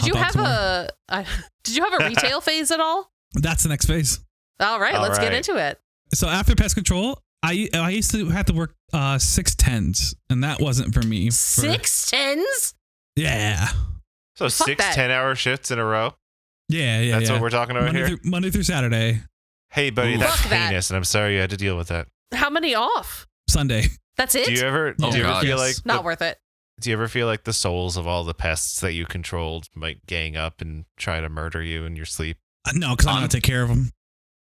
[SPEAKER 5] did you have a retail phase at all?
[SPEAKER 4] That's the next phase.
[SPEAKER 5] All right, let's get into it.
[SPEAKER 4] So after pest control, I used to have to work 6 10s, and that wasn't for me.
[SPEAKER 5] 6 10s?
[SPEAKER 4] Yeah.
[SPEAKER 3] So
[SPEAKER 5] Fuck
[SPEAKER 3] 6
[SPEAKER 5] that.
[SPEAKER 3] 10-hour shifts in a row?
[SPEAKER 4] Yeah.
[SPEAKER 3] That's what we're talking about here?
[SPEAKER 4] Monday through Saturday.
[SPEAKER 3] Hey, buddy,
[SPEAKER 1] Ooh.
[SPEAKER 3] that's
[SPEAKER 5] Fuck that.
[SPEAKER 3] heinous, and I'm sorry you had to deal with that.
[SPEAKER 5] How many off?
[SPEAKER 4] Sunday.
[SPEAKER 5] That's it?
[SPEAKER 3] Do you ever
[SPEAKER 1] Oh,
[SPEAKER 3] feel
[SPEAKER 1] God.
[SPEAKER 3] like
[SPEAKER 5] Not worth it.
[SPEAKER 3] do you ever feel like the souls of all the pests that you controlled might gang up and try to murder you in your sleep?
[SPEAKER 4] No, because I'm going to take care of them.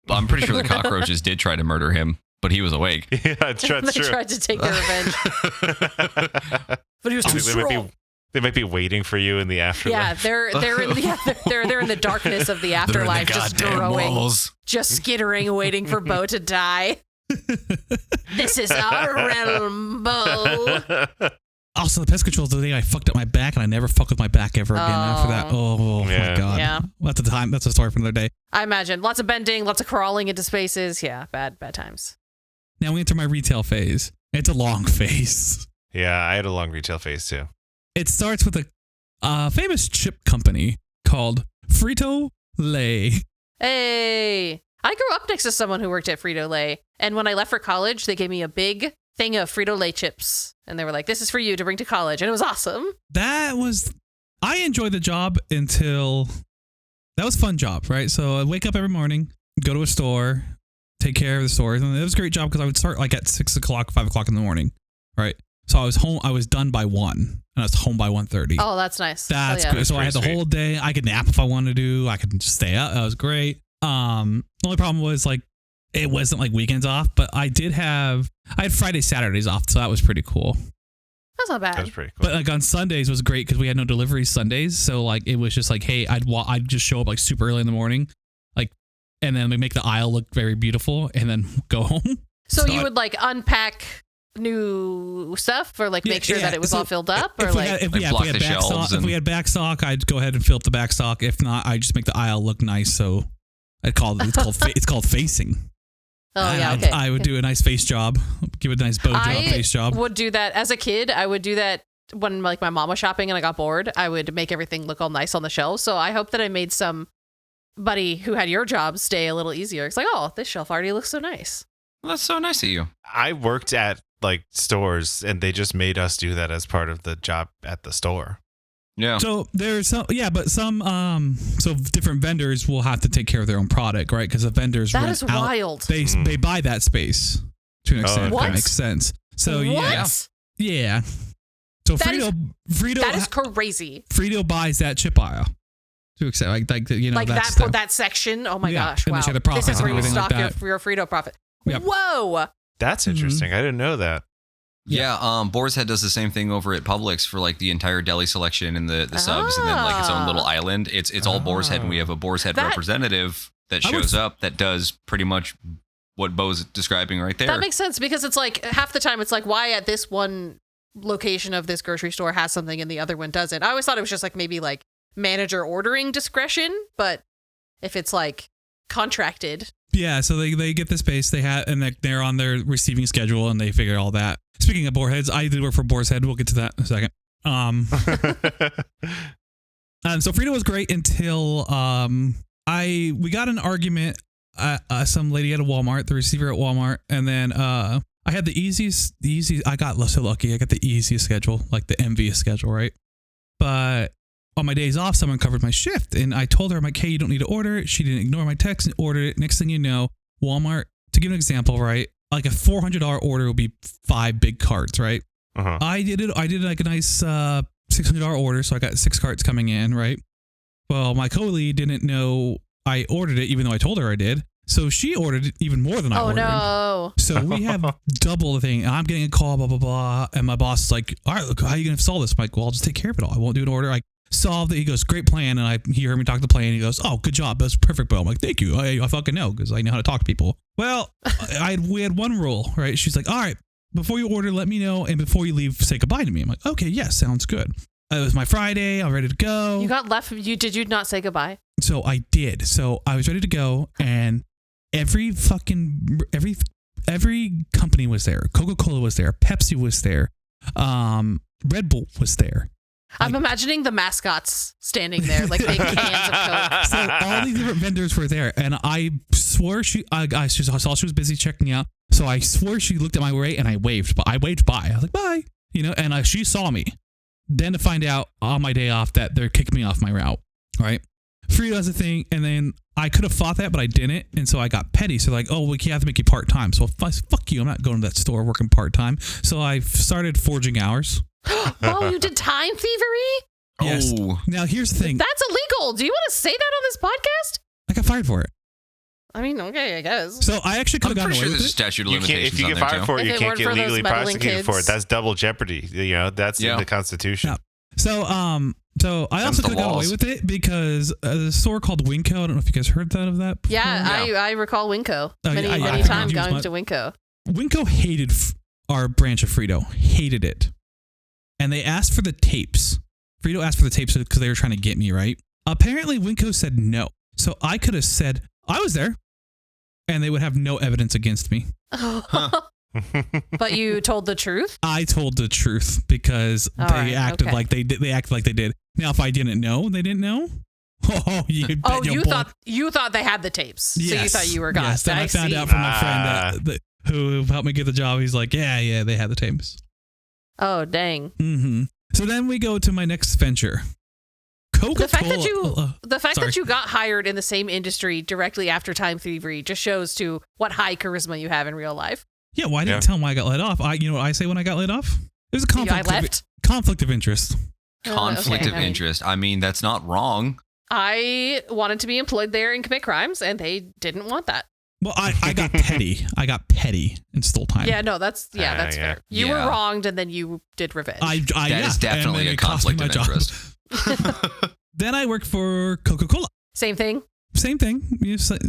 [SPEAKER 1] I'm pretty sure the cockroaches did try to murder him, but he was awake.
[SPEAKER 3] Yeah, that's
[SPEAKER 5] They
[SPEAKER 3] true.
[SPEAKER 5] tried to take their revenge. But he was too strong.
[SPEAKER 3] They might be waiting for you in the afterlife.
[SPEAKER 5] Yeah, they're in the darkness of the afterlife, just growing, just skittering, waiting for Beau to die. This is our realm, Beau.
[SPEAKER 4] Also, the pest control is the thing I fucked up my back, and I never fuck with my back ever again after that. Oh
[SPEAKER 3] Yeah.
[SPEAKER 4] my god.
[SPEAKER 5] Yeah.
[SPEAKER 4] That's the time. That's a story for another day.
[SPEAKER 5] I imagine lots of bending, lots of crawling into spaces. Yeah, bad times.
[SPEAKER 4] Now we enter my retail phase. It's a long phase.
[SPEAKER 3] Yeah, I had a long retail phase too.
[SPEAKER 4] It starts with a famous chip company called Frito-Lay.
[SPEAKER 5] Hey, I grew up next to someone who worked at Frito-Lay, and when I left for college, they gave me a big thing of Frito-Lay chips, and they were like, "This is for you to bring to college," and it was awesome.
[SPEAKER 4] I enjoyed the job until that was a fun job, right? So I'd wake up every morning, go to a store, take care of the stores, and it was a great job because I would start like at 6 o'clock, 5 o'clock in the morning, right? So I was home. I was done by 1, and I was home by 1:30.
[SPEAKER 5] Oh, that's nice.
[SPEAKER 4] That's
[SPEAKER 5] Hell yeah.
[SPEAKER 4] good. So I had the
[SPEAKER 3] pretty
[SPEAKER 4] whole day. I could nap if I wanted to. I could just stay up. That was great. The only problem was like it wasn't like weekends off, but I had Friday, Saturdays off, so that was pretty cool.
[SPEAKER 5] That's not
[SPEAKER 3] That was
[SPEAKER 5] bad.
[SPEAKER 3] pretty cool.
[SPEAKER 4] But like on Sundays was great because we had no deliveries Sundays, so like it was just like, hey, I'd just show up like super early in the morning, like, and then we make the aisle look very beautiful, and then go home.
[SPEAKER 5] So you would like unpack new stuff, or like make sure that it was
[SPEAKER 4] So
[SPEAKER 5] all filled up, or
[SPEAKER 4] if we
[SPEAKER 5] like
[SPEAKER 4] had, if,
[SPEAKER 1] Like
[SPEAKER 4] yeah, if
[SPEAKER 1] block
[SPEAKER 4] we had
[SPEAKER 1] the
[SPEAKER 4] back
[SPEAKER 1] shelves
[SPEAKER 4] stock, if
[SPEAKER 1] and-
[SPEAKER 4] we had back stock, I'd go ahead and fill up the back stock. If not, I just make the aisle look nice. So it's called facing.
[SPEAKER 5] oh yeah,
[SPEAKER 4] And
[SPEAKER 5] okay.
[SPEAKER 4] I would do a nice face job, give it a nice Beaujob face job.
[SPEAKER 5] would do that as a kid. I would do that when like my mom was shopping and I got bored. I would make everything look all nice on the shelves. So I hope that I made somebody who had your job stay a little easier. It's like, oh, this shelf already looks so nice.
[SPEAKER 1] Well, that's so nice of you.
[SPEAKER 3] I worked at like stores, and they just made us do that as part of the job at the store.
[SPEAKER 1] Yeah.
[SPEAKER 4] So there's some, but some, so different vendors will have to take care of their own product, right? Because the vendors
[SPEAKER 5] That
[SPEAKER 4] rent
[SPEAKER 5] is
[SPEAKER 4] out,
[SPEAKER 5] wild.
[SPEAKER 4] they buy that space to an extent.
[SPEAKER 3] okay.
[SPEAKER 4] That makes sense. So
[SPEAKER 5] what?
[SPEAKER 4] yeah. So
[SPEAKER 5] That is-
[SPEAKER 4] Frito
[SPEAKER 5] That is crazy.
[SPEAKER 4] Frito buys that chip aisle to accept like you know
[SPEAKER 5] Like
[SPEAKER 4] that's
[SPEAKER 5] that section. Oh my
[SPEAKER 4] Yeah,
[SPEAKER 5] gosh!
[SPEAKER 4] and they
[SPEAKER 5] Wow.
[SPEAKER 4] share the profits
[SPEAKER 5] This is
[SPEAKER 4] and
[SPEAKER 5] where you
[SPEAKER 4] everything like
[SPEAKER 5] stock
[SPEAKER 4] that.
[SPEAKER 5] your Frito profit.
[SPEAKER 4] Yep.
[SPEAKER 5] Whoa!
[SPEAKER 3] That's interesting. I didn't know that.
[SPEAKER 1] Yeah, Boar's Head does the same thing over at Publix for like the entire deli selection and the subs, and then like its own little island. It's all Boar's Head, and we have a Boar's Head
[SPEAKER 5] That-
[SPEAKER 1] representative that
[SPEAKER 4] I would-
[SPEAKER 1] shows up that does pretty much what Beau's describing right there.
[SPEAKER 5] That makes sense because it's like half the time it's like why at this one location of this grocery store has something and the other one doesn't. I always thought it was just like maybe like manager ordering discretion, but if it's like contracted.
[SPEAKER 4] Yeah, so they get the space they have, and they're on their receiving schedule, and they figure all that. Speaking of Boar's Heads, I did work for Boar's Head. We'll get to that in a second. So Frito was great until we got an argument. Some lady at a Walmart, the receiver at Walmart, and then I had the easiest. I got so lucky. I got the easiest schedule, like the envious schedule, right? But on my days off, someone covered my shift, and I told her, I'm like, hey, you don't need to order it. She didn't ignore my text and ordered it. Next thing you know, Walmart, to give an example, right? Like a $400 order would be 5 big carts, right?
[SPEAKER 3] Uh-huh.
[SPEAKER 4] I did like a nice $600 order, so I got 6 carts coming in, right? Well, my co-lead didn't know I ordered it, even though I told her I did. So she ordered it even more than I
[SPEAKER 5] Oh
[SPEAKER 4] ordered.
[SPEAKER 5] no.
[SPEAKER 4] So we have double the thing. I'm getting a call, blah, blah, blah. And my boss is like, all right, look, how are you going to solve this? I'm like, well, I'll just take care of it all. I won't do an order. I solved it. He goes, great plan. And he heard me talk to the plan. He goes, oh, good job. That's perfect, Beau. I'm like, thank you. I fucking know because I know how to talk to people. Well, we had one rule, right? She's like, all right, before you order, let me know. And before you leave, say goodbye to me. I'm like, okay, yes, sounds good. It was my Friday. I'm ready to go.
[SPEAKER 5] You got left. Did you not say goodbye?
[SPEAKER 4] So I did. So I was ready to go, and every company was there. Coca-Cola was there. Pepsi was there. Red Bull was there.
[SPEAKER 5] I'm imagining the mascots standing there, like big cans of Coke.
[SPEAKER 4] So all these different vendors were there, and I swore I saw she was busy checking out. So I swore she looked at my way, and I waved. But I waved bye. I was like, bye. And she saw me. Then to find out on my day off that they're kicking me off my route, right? Frito does a thing, and then I could have fought that, but I didn't, and so I got petty. So like, oh, we have to make you part-time. So fuck you, I'm not going to that store working part-time. So I started forging hours.
[SPEAKER 5] Oh, you did time thievery?
[SPEAKER 4] Yes.
[SPEAKER 1] Oh.
[SPEAKER 4] Now here's the thing.
[SPEAKER 5] That's illegal. Do you want to say that on this podcast?
[SPEAKER 4] I got fired for it.
[SPEAKER 5] I mean, okay, I guess.
[SPEAKER 4] So I actually could
[SPEAKER 1] I'm
[SPEAKER 4] have gotten
[SPEAKER 1] pretty
[SPEAKER 4] away
[SPEAKER 1] sure
[SPEAKER 4] with
[SPEAKER 1] there's a
[SPEAKER 4] it.
[SPEAKER 1] statute of
[SPEAKER 3] You can't,
[SPEAKER 1] limitations
[SPEAKER 3] if you
[SPEAKER 1] on
[SPEAKER 3] get
[SPEAKER 1] there,
[SPEAKER 3] fired
[SPEAKER 1] too.
[SPEAKER 3] for it,
[SPEAKER 5] If
[SPEAKER 3] you
[SPEAKER 5] it
[SPEAKER 3] can't
[SPEAKER 5] weren't
[SPEAKER 3] get
[SPEAKER 5] for those
[SPEAKER 3] legally
[SPEAKER 5] meddling
[SPEAKER 3] prosecuted for
[SPEAKER 5] kids.
[SPEAKER 3] it. That's double jeopardy. That's in
[SPEAKER 1] Yeah.
[SPEAKER 3] the Constitution.
[SPEAKER 4] Yeah. So I
[SPEAKER 1] Them's
[SPEAKER 4] also
[SPEAKER 1] the
[SPEAKER 4] could have got away
[SPEAKER 1] laws.
[SPEAKER 4] with it because the store called Winco. I don't know if you guys heard that of that. Before.
[SPEAKER 5] Yeah, I recall Winco.
[SPEAKER 4] Oh,
[SPEAKER 5] Many
[SPEAKER 4] I
[SPEAKER 5] times
[SPEAKER 4] use
[SPEAKER 5] going
[SPEAKER 4] my-
[SPEAKER 5] to Winco.
[SPEAKER 4] Winco hated our branch of Frito. Hated it. And they asked for the tapes. Frito asked for the tapes because they were trying to get me, right? Apparently, Winco said no. So I could have said, I was there. And they would have no evidence against me.
[SPEAKER 5] But you told the truth?
[SPEAKER 4] I told the truth because
[SPEAKER 5] All
[SPEAKER 4] they
[SPEAKER 5] right,
[SPEAKER 4] acted
[SPEAKER 5] okay.
[SPEAKER 4] like they did. They acted like they did. Now, if I didn't know, they didn't know. Oh, you bet
[SPEAKER 5] Oh,
[SPEAKER 4] your
[SPEAKER 5] you thought they had the tapes. So you thought you were gone.
[SPEAKER 4] Yes, then I found out from my friend who helped me get the job. He's like, yeah, they had the tapes.
[SPEAKER 5] Oh, dang.
[SPEAKER 4] Mm-hmm. So then we go to my next venture. Coca-Cola.
[SPEAKER 5] The fact
[SPEAKER 4] sorry.
[SPEAKER 5] that you got hired in the same industry directly after time thievery just shows to what high charisma you have in real life.
[SPEAKER 4] Yeah, well, I didn't tell him why I got laid off. You know what I say when I got laid off? It was a conflict.
[SPEAKER 5] I left?
[SPEAKER 4] Conflict of interest.
[SPEAKER 1] Conflict
[SPEAKER 5] Okay,
[SPEAKER 1] of
[SPEAKER 5] I mean-
[SPEAKER 1] interest. I mean, that's not wrong.
[SPEAKER 5] I wanted to be employed there and commit crimes, and they didn't want that.
[SPEAKER 4] Well, I got petty. I got petty and stole time.
[SPEAKER 5] Yeah, no, that's
[SPEAKER 3] yeah.
[SPEAKER 5] fair. You were
[SPEAKER 1] Yeah.
[SPEAKER 5] wronged, and then you did revenge.
[SPEAKER 1] That is definitely
[SPEAKER 4] and then
[SPEAKER 1] a
[SPEAKER 4] it cost me
[SPEAKER 1] conflict
[SPEAKER 4] my
[SPEAKER 1] of
[SPEAKER 4] job.
[SPEAKER 1] interest.
[SPEAKER 4] Then I worked for Coca-Cola.
[SPEAKER 5] Same thing.
[SPEAKER 4] Same thing,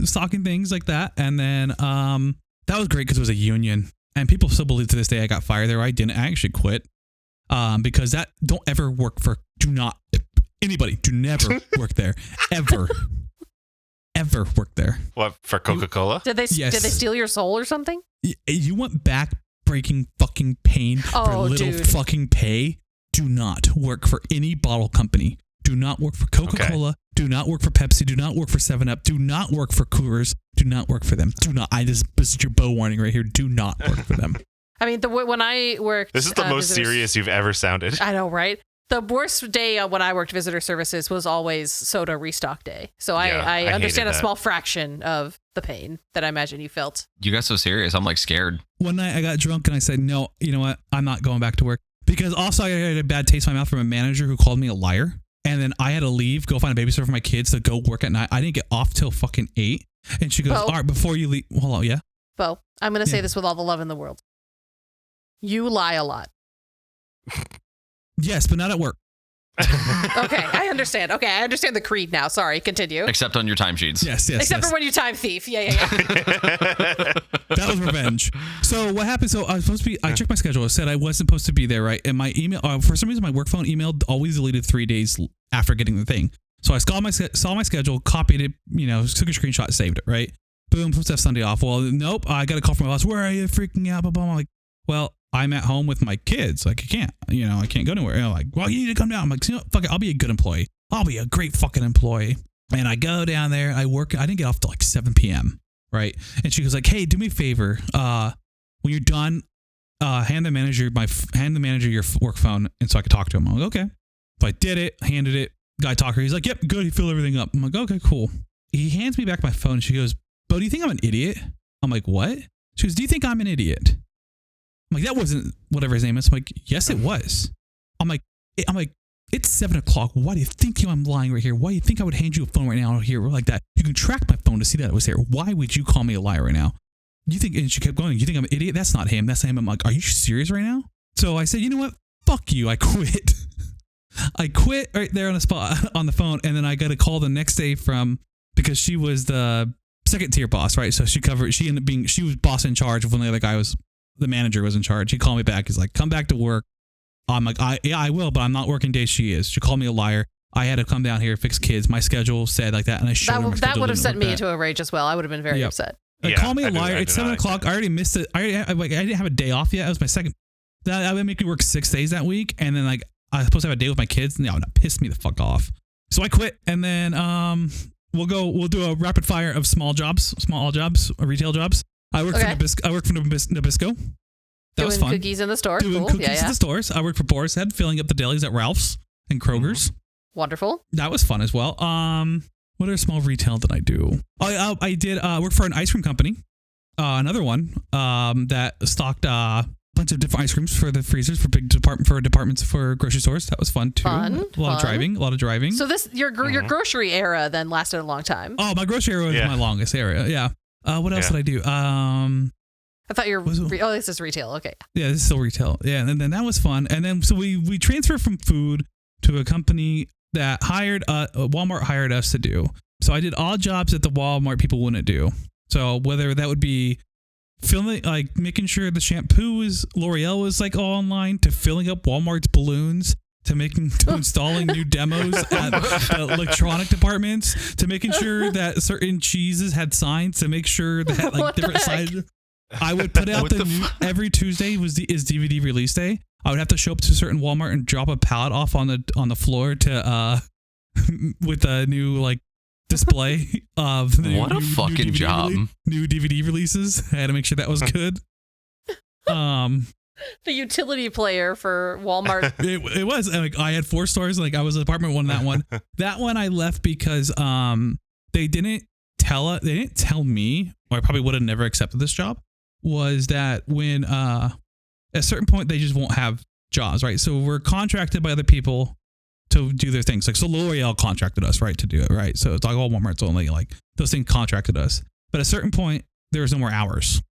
[SPEAKER 4] stocking things like that. And then that was great because it was a union. And people still believe to this day I got fired there. I didn't. I actually quit because don't ever work for, anybody, do never work there. Ever work there.
[SPEAKER 3] What, for Coca-Cola?
[SPEAKER 5] Did they
[SPEAKER 4] Yes.
[SPEAKER 5] steal your soul or something?
[SPEAKER 4] You want back-breaking fucking pain for
[SPEAKER 5] Oh,
[SPEAKER 4] little
[SPEAKER 5] dude.
[SPEAKER 4] fucking pay? Do not work for any bottle company. Do not work for Coca-Cola.
[SPEAKER 3] Okay.
[SPEAKER 4] Do not work for Pepsi. Do not work for 7-Up. Do not work for Coors. Do not work for them. Do not. This is your Beau warning right here. Do not work for them.
[SPEAKER 5] I mean, when I worked...
[SPEAKER 3] This is the most serious you've ever sounded.
[SPEAKER 5] I know, right? The worst day when I worked visitor services was always soda restock day. So
[SPEAKER 3] Yeah,
[SPEAKER 5] I
[SPEAKER 3] I
[SPEAKER 5] understand
[SPEAKER 3] hated
[SPEAKER 5] a
[SPEAKER 3] that.
[SPEAKER 5] small fraction of the pain that I imagine you felt.
[SPEAKER 1] You got so serious. I'm like scared.
[SPEAKER 4] One night I got drunk and I said, no, you know what? I'm not going back to work. Because also I had a bad taste in my mouth from a manager who called me a liar. And then I had to leave, go find a babysitter for my kids to go work at night. I didn't get off till fucking 8. And she goes,
[SPEAKER 5] Beau.
[SPEAKER 4] all right, before you leave, hold on, yeah?
[SPEAKER 5] Beau, I'm going to say
[SPEAKER 4] Yeah.
[SPEAKER 5] this with all the love in the world. You lie a lot.
[SPEAKER 4] Yes, but not at work.
[SPEAKER 5] Okay, I understand. Okay, I understand the creed now. Sorry, continue.
[SPEAKER 1] Except on your timesheets.
[SPEAKER 4] Yes.
[SPEAKER 5] Except for when you time thief. Yeah.
[SPEAKER 4] That was revenge. So what happened? So I was supposed to be. I checked my schedule. It said I wasn't supposed to be there, right? And my email, for some reason, my work phone email always deleted 3 days after getting the thing. So I saw my schedule, copied it, took a screenshot, saved it, right? Boom, I'm supposed to have Sunday off. Well, nope. I got a call from my boss. Where are you? Freaking out, blah blah. I'm like, well, I'm at home with my kids. Like I can't, I can't go anywhere. Like, well, you need to come down. I'm like, fuck it. I'll be a good employee. I'll be a great fucking employee. And I go down there. I work. I didn't get off till like 7 p.m. Right. And she goes like, hey, do me a favor. When you're done, hand the manager your work phone, and so I could talk to him. I'm like, okay. So I did it. Handed it. Guy talker. He's like, yep, good. He filled everything up. I'm like, okay, cool. He hands me back my phone. She goes, Beau, do you think I'm an idiot? I'm like, what? She goes, do you think I'm an idiot? I'm like, that wasn't whatever his name is. I'm like, yes, it was. I'm like, it's 7 o'clock. Why do you think I'm lying right here? Why do you think I would hand you a phone right now here like that? You can track my phone to see that it was there. Why would you call me a liar right now? You think, and she kept going, you think I'm an idiot? That's not him. That's him. I'm like, are you serious right now? So I said, you know what? Fuck you. I quit. I quit right there on the spot on the phone. And then I got a call the next day because she was the second tier boss, right? So she was boss in charge of when the other guy the manager was in charge. He called me back. He's like, come back to work. I'm like, I will, but I'm not working days. She is. She called me a liar. I had to come down here, fix kids. My schedule said like that. And I showed her my
[SPEAKER 5] That
[SPEAKER 4] schedule
[SPEAKER 5] would have
[SPEAKER 4] didn't
[SPEAKER 5] sent
[SPEAKER 4] work
[SPEAKER 5] me
[SPEAKER 4] that.
[SPEAKER 5] into a rage as well. I would have been very upset.
[SPEAKER 4] Call me a
[SPEAKER 3] I do-
[SPEAKER 4] liar.
[SPEAKER 3] I
[SPEAKER 4] It's
[SPEAKER 3] do
[SPEAKER 4] 7
[SPEAKER 3] not
[SPEAKER 4] o'clock. I already missed it. I didn't have a day off yet. It was my second. That would make me work 6 days that week. And then like I was supposed to have a day with my kids. No, that pissed me the fuck off. So I quit. And then we'll do a rapid fire of small jobs, retail jobs. I work for Nabisco. That was
[SPEAKER 5] Doing
[SPEAKER 4] fun.
[SPEAKER 5] cookies in the store.
[SPEAKER 4] Doing
[SPEAKER 5] Cool.
[SPEAKER 4] cookies
[SPEAKER 5] Yeah.
[SPEAKER 4] in the stores. I worked for Boar's Head, filling up the delis at Ralph's and Kroger's.
[SPEAKER 5] Wonderful.
[SPEAKER 4] That was fun as well. What other small retail did I do? I did work for an ice cream company. Another one that stocked a bunch of different ice creams for the freezers for departments for grocery stores. That was fun too.
[SPEAKER 5] Fun,
[SPEAKER 4] a lot of driving.
[SPEAKER 5] So your grocery era then lasted a long time.
[SPEAKER 4] Oh, my grocery area was my longest area. Yeah. What else did I do?
[SPEAKER 5] I thought this is retail. Okay.
[SPEAKER 4] Yeah, this is still retail. Yeah, and then that was fun. And then so we transferred from food to a company that Walmart hired us to do. So I did all jobs that the Walmart people wouldn't do. So whether that would be filming, like making sure the shampoo L'Oreal was like all online, to filling up Walmart's balloons, to installing new demos at the electronic departments, to making sure that certain cheeses had signs, to make sure that like different sizes. I would put out every Tuesday is DVD release day. I would have to show up to a certain Walmart and drop a pallet off on the floor to with a new like display of the
[SPEAKER 1] what a fucking job.
[SPEAKER 4] New DVD releases. I had to make sure that was good.
[SPEAKER 5] The utility player for Walmart.
[SPEAKER 4] It was. Like, I had 4 stores. Like I was a department one. That one. That one I left because they didn't tell me, or I probably would have never accepted this job. Was that when at a certain point they just won't have jobs, right? So we're contracted by other people to do their things. Like, so L'Oreal contracted us, right, to do it, right? So it's like all Walmart's only, like, those things contracted us. But at a certain point, there was no more hours.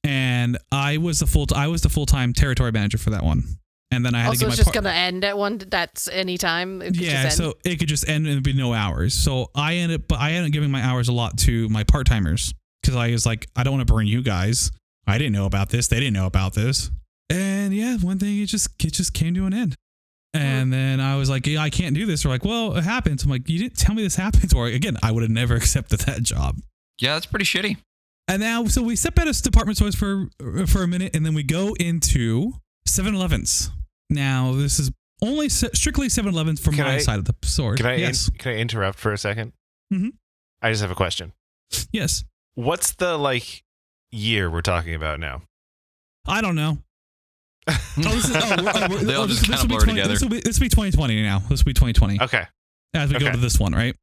[SPEAKER 4] And I was the full-time territory manager for that one. And then I had to get my
[SPEAKER 5] it's just going to end at one, that's any time?
[SPEAKER 4] Yeah, so it could just end and there'd be no hours. So I ended up giving my hours a lot to my part-timers because I was like, I don't want to burn you guys. I didn't know about this. They didn't know about this. And yeah, one thing, it just came to an end. And then I was like, yeah, I can't do this. They're like, well, it happens. I'm like, you didn't tell me this happens. Or again, I would have never accepted that job.
[SPEAKER 1] Yeah, that's pretty shitty.
[SPEAKER 4] And now, so we step out of department stores for a minute, and then we go into 7-Elevens. Now, this is only strictly 7-Elevens from my side of the store.
[SPEAKER 3] Can I interrupt for a second?
[SPEAKER 4] Mm-hmm.
[SPEAKER 3] I just have a question.
[SPEAKER 4] Yes.
[SPEAKER 3] What's the year we're talking about now?
[SPEAKER 4] I don't know.
[SPEAKER 1] They all just kind of blur together.
[SPEAKER 4] This will be 2020 now. This will be 2020.
[SPEAKER 3] Okay.
[SPEAKER 4] As we go to this one, right?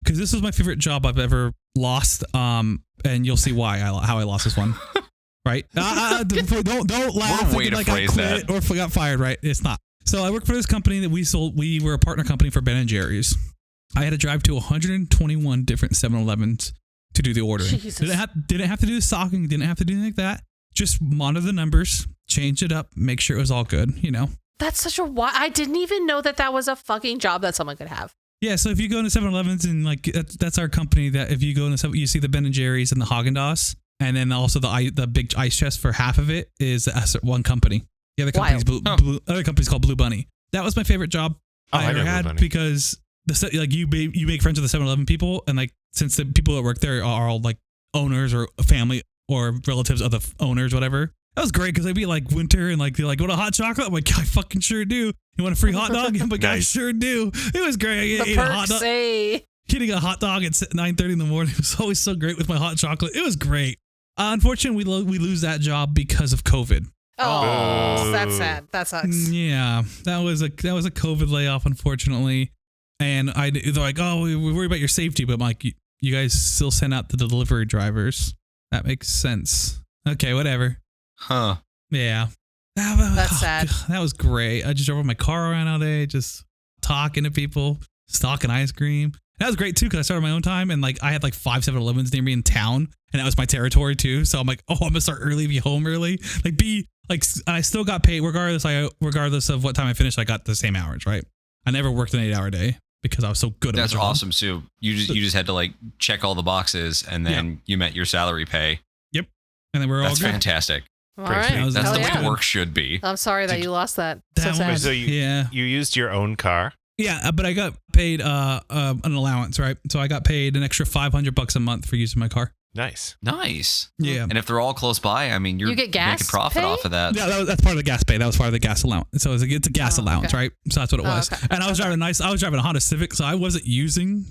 [SPEAKER 4] Because this is my favorite job I've ever lost. And you'll see how I lost this one. Right? Don't laugh.
[SPEAKER 1] What a way to phrase that.
[SPEAKER 4] Or got fired, right? It's not. So I worked for this company that we were a partner company for Ben & Jerry's. I had to drive to 121 different 7-Elevens to do the ordering.
[SPEAKER 5] Jesus.
[SPEAKER 4] Didn't have to do the stocking, didn't have to do anything like that. Just monitor the numbers, change it up, make sure it was all good, you know?
[SPEAKER 5] That's such a I didn't even know that was a fucking job that someone could have.
[SPEAKER 4] Yeah, so if you go into 7-Elevens and that's our company that if you go into you see the Ben & Jerry's and the Haagen-Dazs, and then also the big ice chest for half of it is one company. The other company's other company's called Blue Bunny. That was my favorite job I ever had because you make friends with the 7-Eleven people, and since the people that work there are all owners or family or relatives of the owners, whatever. That was great because I'd be winter and they're like, want a hot chocolate? I'm like, I fucking sure do. You want a free hot dog? I'm like, nice. I sure do. It was great.
[SPEAKER 5] The perks say.
[SPEAKER 4] Getting a hot dog at 9:30 in the morning was always so great with my hot chocolate. It was great. Unfortunately, we lose that job because of COVID.
[SPEAKER 5] Oh, that's sad. That sucks.
[SPEAKER 4] Yeah, that was a COVID layoff, unfortunately. And they're like, oh, we worry about your safety, but I'm like, you guys still send out the delivery drivers. That makes sense. Okay, whatever.
[SPEAKER 1] Huh.
[SPEAKER 4] Yeah.
[SPEAKER 5] That's sad.
[SPEAKER 4] That was great. I just drove my car around all day, just talking to people, stocking ice cream. That was great too, because I started my own time, and I had 5 7-Elevens near me in town, and that was my territory too. So I'm like, oh, I'm gonna start early, be home early. I still got paid regardless of what time I finished. I got the same hours, right? I never worked an 8-hour day because I was so good at
[SPEAKER 1] That's
[SPEAKER 4] my job.
[SPEAKER 1] awesome. So you just had to check all the boxes, and then you met your salary pay.
[SPEAKER 4] Yep. And then we're all
[SPEAKER 1] That's
[SPEAKER 4] good.
[SPEAKER 1] fantastic.
[SPEAKER 5] All right.
[SPEAKER 1] That's the way work should be.
[SPEAKER 5] I'm sorry that you lost that. So sad.
[SPEAKER 3] So you used your own car?
[SPEAKER 4] Yeah, but I got paid an allowance, right? So I got paid an extra $500 a month for using my car.
[SPEAKER 3] Nice.
[SPEAKER 4] Yeah.
[SPEAKER 1] And if they're all close by, I mean, you get gas making profit
[SPEAKER 5] pay?
[SPEAKER 1] off of that.
[SPEAKER 4] Yeah, that's part of the gas pay. That was part of the gas allowance. So it's a gas allowance, right? So that's what it was.
[SPEAKER 5] Okay.
[SPEAKER 4] And I was driving a Honda Civic, so I wasn't using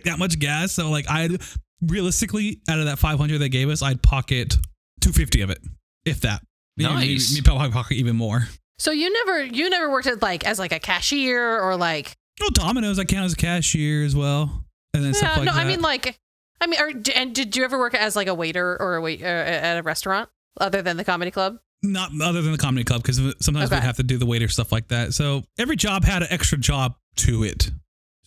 [SPEAKER 4] that much gas. So I realistically, out of that $500 they gave us, I'd pocket $250 of it, if that.
[SPEAKER 1] Nice.
[SPEAKER 4] Me pocket even more.
[SPEAKER 5] So you never worked at as like a cashier or like.
[SPEAKER 4] Oh, Domino's. I count as a cashier as well, and then stuff like that.
[SPEAKER 5] And did you ever work as like a waiter or at a restaurant other than the comedy club?
[SPEAKER 4] Not other than the comedy club, because sometimes we'd have to do the waiter stuff like that. So every job had an extra job to it, to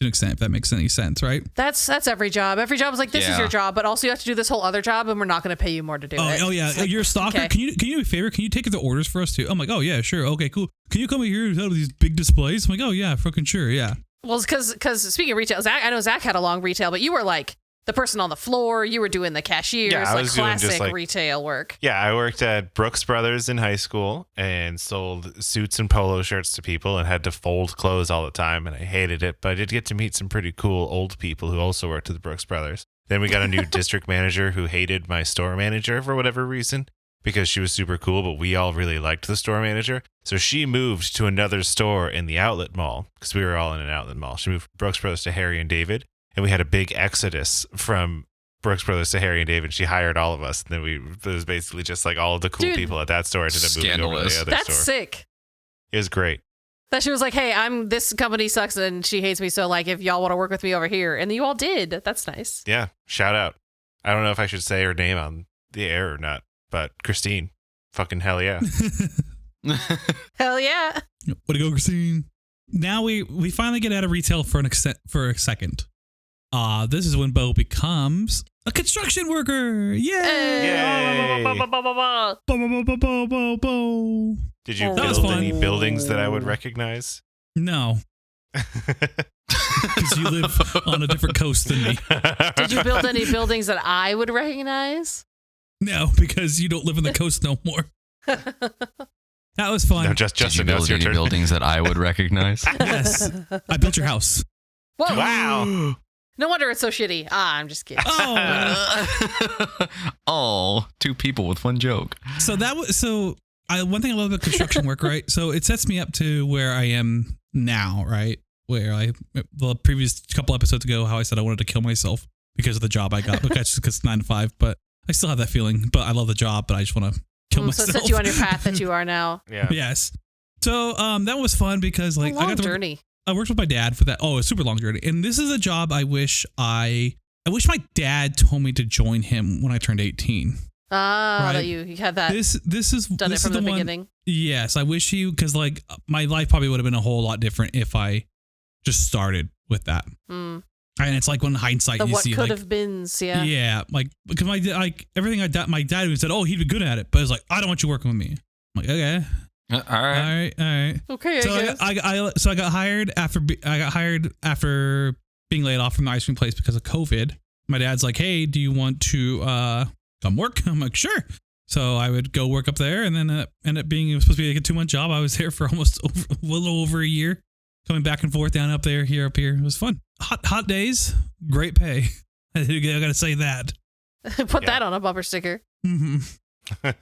[SPEAKER 4] an extent, if that makes any sense, right?
[SPEAKER 5] That's every job. Every job is like, this is your job, but also you have to do this whole other job, and we're not going to pay you more to do it.
[SPEAKER 4] Oh yeah, like, you're a stalker. Okay. Can you do me a favor? Can you take the orders for us too? I'm like, oh yeah, sure, okay, cool. Can you come here and have these big displays? I'm like, oh yeah, fucking sure, yeah.
[SPEAKER 5] Well, because speaking of retail, Zach, I know Zach had a long retail, but you were like the person on the floor. You were doing the cashiers, like classic retail work.
[SPEAKER 3] Yeah, I worked at Brooks Brothers in high school and sold suits and polo shirts to people and had to fold clothes all the time, and I hated it. But I did get to meet some pretty cool old people who also worked at the Brooks Brothers. Then we got a new district manager who hated my store manager for whatever reason, because she was super cool, but we all really liked the store manager. So she moved to another store in the outlet mall, because we were all in an outlet mall. She moved from Brooks Brothers to Harry and David, and we had a big exodus from Brooks Brothers to Harry and David. She hired all of us. And then it was basically just like all of the cool people at that store ended up moving over to the other store.
[SPEAKER 5] That's sick.
[SPEAKER 3] It was great.
[SPEAKER 5] That she was like, hey, this company sucks and she hates me. So like, if y'all want to work with me over here, and you all did, that's nice.
[SPEAKER 3] Yeah. Shout out. I don't know if I should say her name on the air or not, but Christine, fucking hell yeah.
[SPEAKER 5] Hell yeah.
[SPEAKER 4] Way to go, Christine. Now we finally get out of retail for a second. This is when Beau becomes a construction worker. Yay!
[SPEAKER 3] Did you build any buildings that I would recognize?
[SPEAKER 4] No. Because you live on a different coast than me.
[SPEAKER 5] Did you build any buildings that I would recognize?
[SPEAKER 4] No, because you don't live on the coast no more. That was fun.
[SPEAKER 3] No, Justin,
[SPEAKER 1] build any buildings that I would recognize?
[SPEAKER 4] Yes. I built your house.
[SPEAKER 5] Whoa.
[SPEAKER 3] Wow.
[SPEAKER 5] No wonder it's so shitty. I'm just kidding.
[SPEAKER 4] Oh.
[SPEAKER 1] Two people with one joke.
[SPEAKER 4] So one thing I love about construction work, right? So it sets me up to where I am now, right? Where the previous couple episodes ago, how I said I wanted to kill myself because of the job I got, because it's 9 to 5, but I still have that feeling, but I love the job, but I just want to kill myself.
[SPEAKER 5] So it set you on your path that you are now.
[SPEAKER 3] Yeah.
[SPEAKER 4] Yes. So that was fun because like
[SPEAKER 5] I got the journey.
[SPEAKER 4] I worked with my dad for that. Oh, a super long journey. And this is a job I wish my dad told me to join him when I turned 18.
[SPEAKER 5] Right? That you had that.
[SPEAKER 4] This is
[SPEAKER 5] done
[SPEAKER 4] this
[SPEAKER 5] it from
[SPEAKER 4] is
[SPEAKER 5] the beginning.
[SPEAKER 4] Yes, I wish because like my life probably would have been a whole lot different if I just started with that. And it's like when hindsight, you see
[SPEAKER 5] what could have been. Yeah.
[SPEAKER 4] Yeah, like because my dad even said, oh, he'd be good at it, but it's like I don't want you working with me. I'm like, okay.
[SPEAKER 1] All right.
[SPEAKER 5] Okay.
[SPEAKER 4] So I got hired after being laid off from the ice cream place because of COVID. My dad's like, hey, do you want to come work? I'm like, sure. So I would go work up there, and then it was supposed to be like a 2-month job. I was there for a little over a year, coming back and forth, down up there, here, up here. It was fun. Hot days, great pay. I got to say that.
[SPEAKER 5] Put that on a bumper sticker.
[SPEAKER 4] Mm-hmm. No,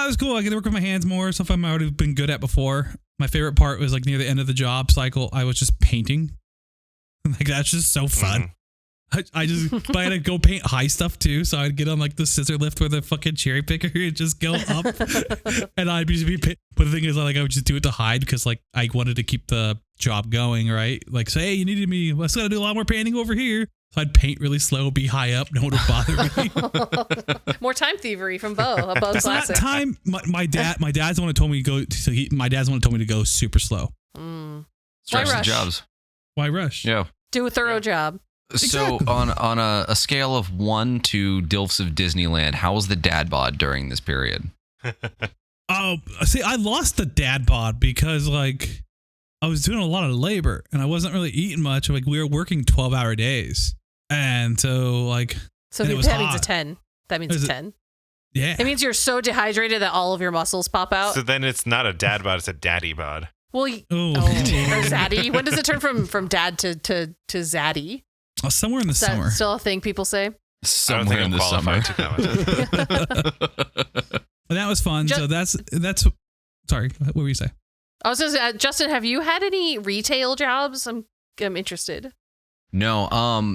[SPEAKER 4] it was cool. I get to work with my hands more, stuff I've already been good at before. My favorite part was like near the end of the job cycle, I was just painting. Like that's just so fun. But I had to go paint high stuff too, so I'd get on like the scissor lift with a fucking cherry picker and just go up, and I'd be but the thing is, like I would just do it to hide because like I wanted to keep the job going, right? Like say, hey, you needed me, I still gotta do a lot more painting over here. So I'd paint really slow, be high up, no one would bother me.
[SPEAKER 5] More time thievery from Beau, a Beau classic.
[SPEAKER 4] That time, my dad's the one that told me to go. So my dad's the one that told me to go super slow.
[SPEAKER 5] Why
[SPEAKER 1] Stressful
[SPEAKER 5] rush?
[SPEAKER 1] jobs.
[SPEAKER 4] Why rush?
[SPEAKER 1] Yeah.
[SPEAKER 5] Do a thorough job.
[SPEAKER 1] So
[SPEAKER 4] Exactly.
[SPEAKER 1] on a scale of 1 to Dilfs of Disneyland, how was the dad bod during this period?
[SPEAKER 4] Oh, see, I lost the dad bod because like I was doing a lot of labor and I wasn't really eating much. Like we were working 12-hour days, and so like
[SPEAKER 5] So
[SPEAKER 4] and
[SPEAKER 5] that
[SPEAKER 4] it was
[SPEAKER 5] means
[SPEAKER 4] hot.
[SPEAKER 5] a 10. That means
[SPEAKER 4] Is
[SPEAKER 5] a
[SPEAKER 4] it-
[SPEAKER 5] 10.
[SPEAKER 4] Yeah.
[SPEAKER 5] It means you're so dehydrated that all of your muscles pop out.
[SPEAKER 3] So then it's not a dad bod, it's a daddy bod.
[SPEAKER 5] Well,
[SPEAKER 4] Oh.
[SPEAKER 5] or zaddy. When does it turn from dad to zaddy?
[SPEAKER 4] Oh, somewhere in the
[SPEAKER 5] Is that
[SPEAKER 4] summer.
[SPEAKER 5] still a thing people say?
[SPEAKER 1] Somewhere in the summer.
[SPEAKER 3] To comment.
[SPEAKER 4] And that was fun. So that's. Sorry, what were you say?
[SPEAKER 5] I was going to say, Justin, have you had any retail jobs? I'm interested.
[SPEAKER 1] No.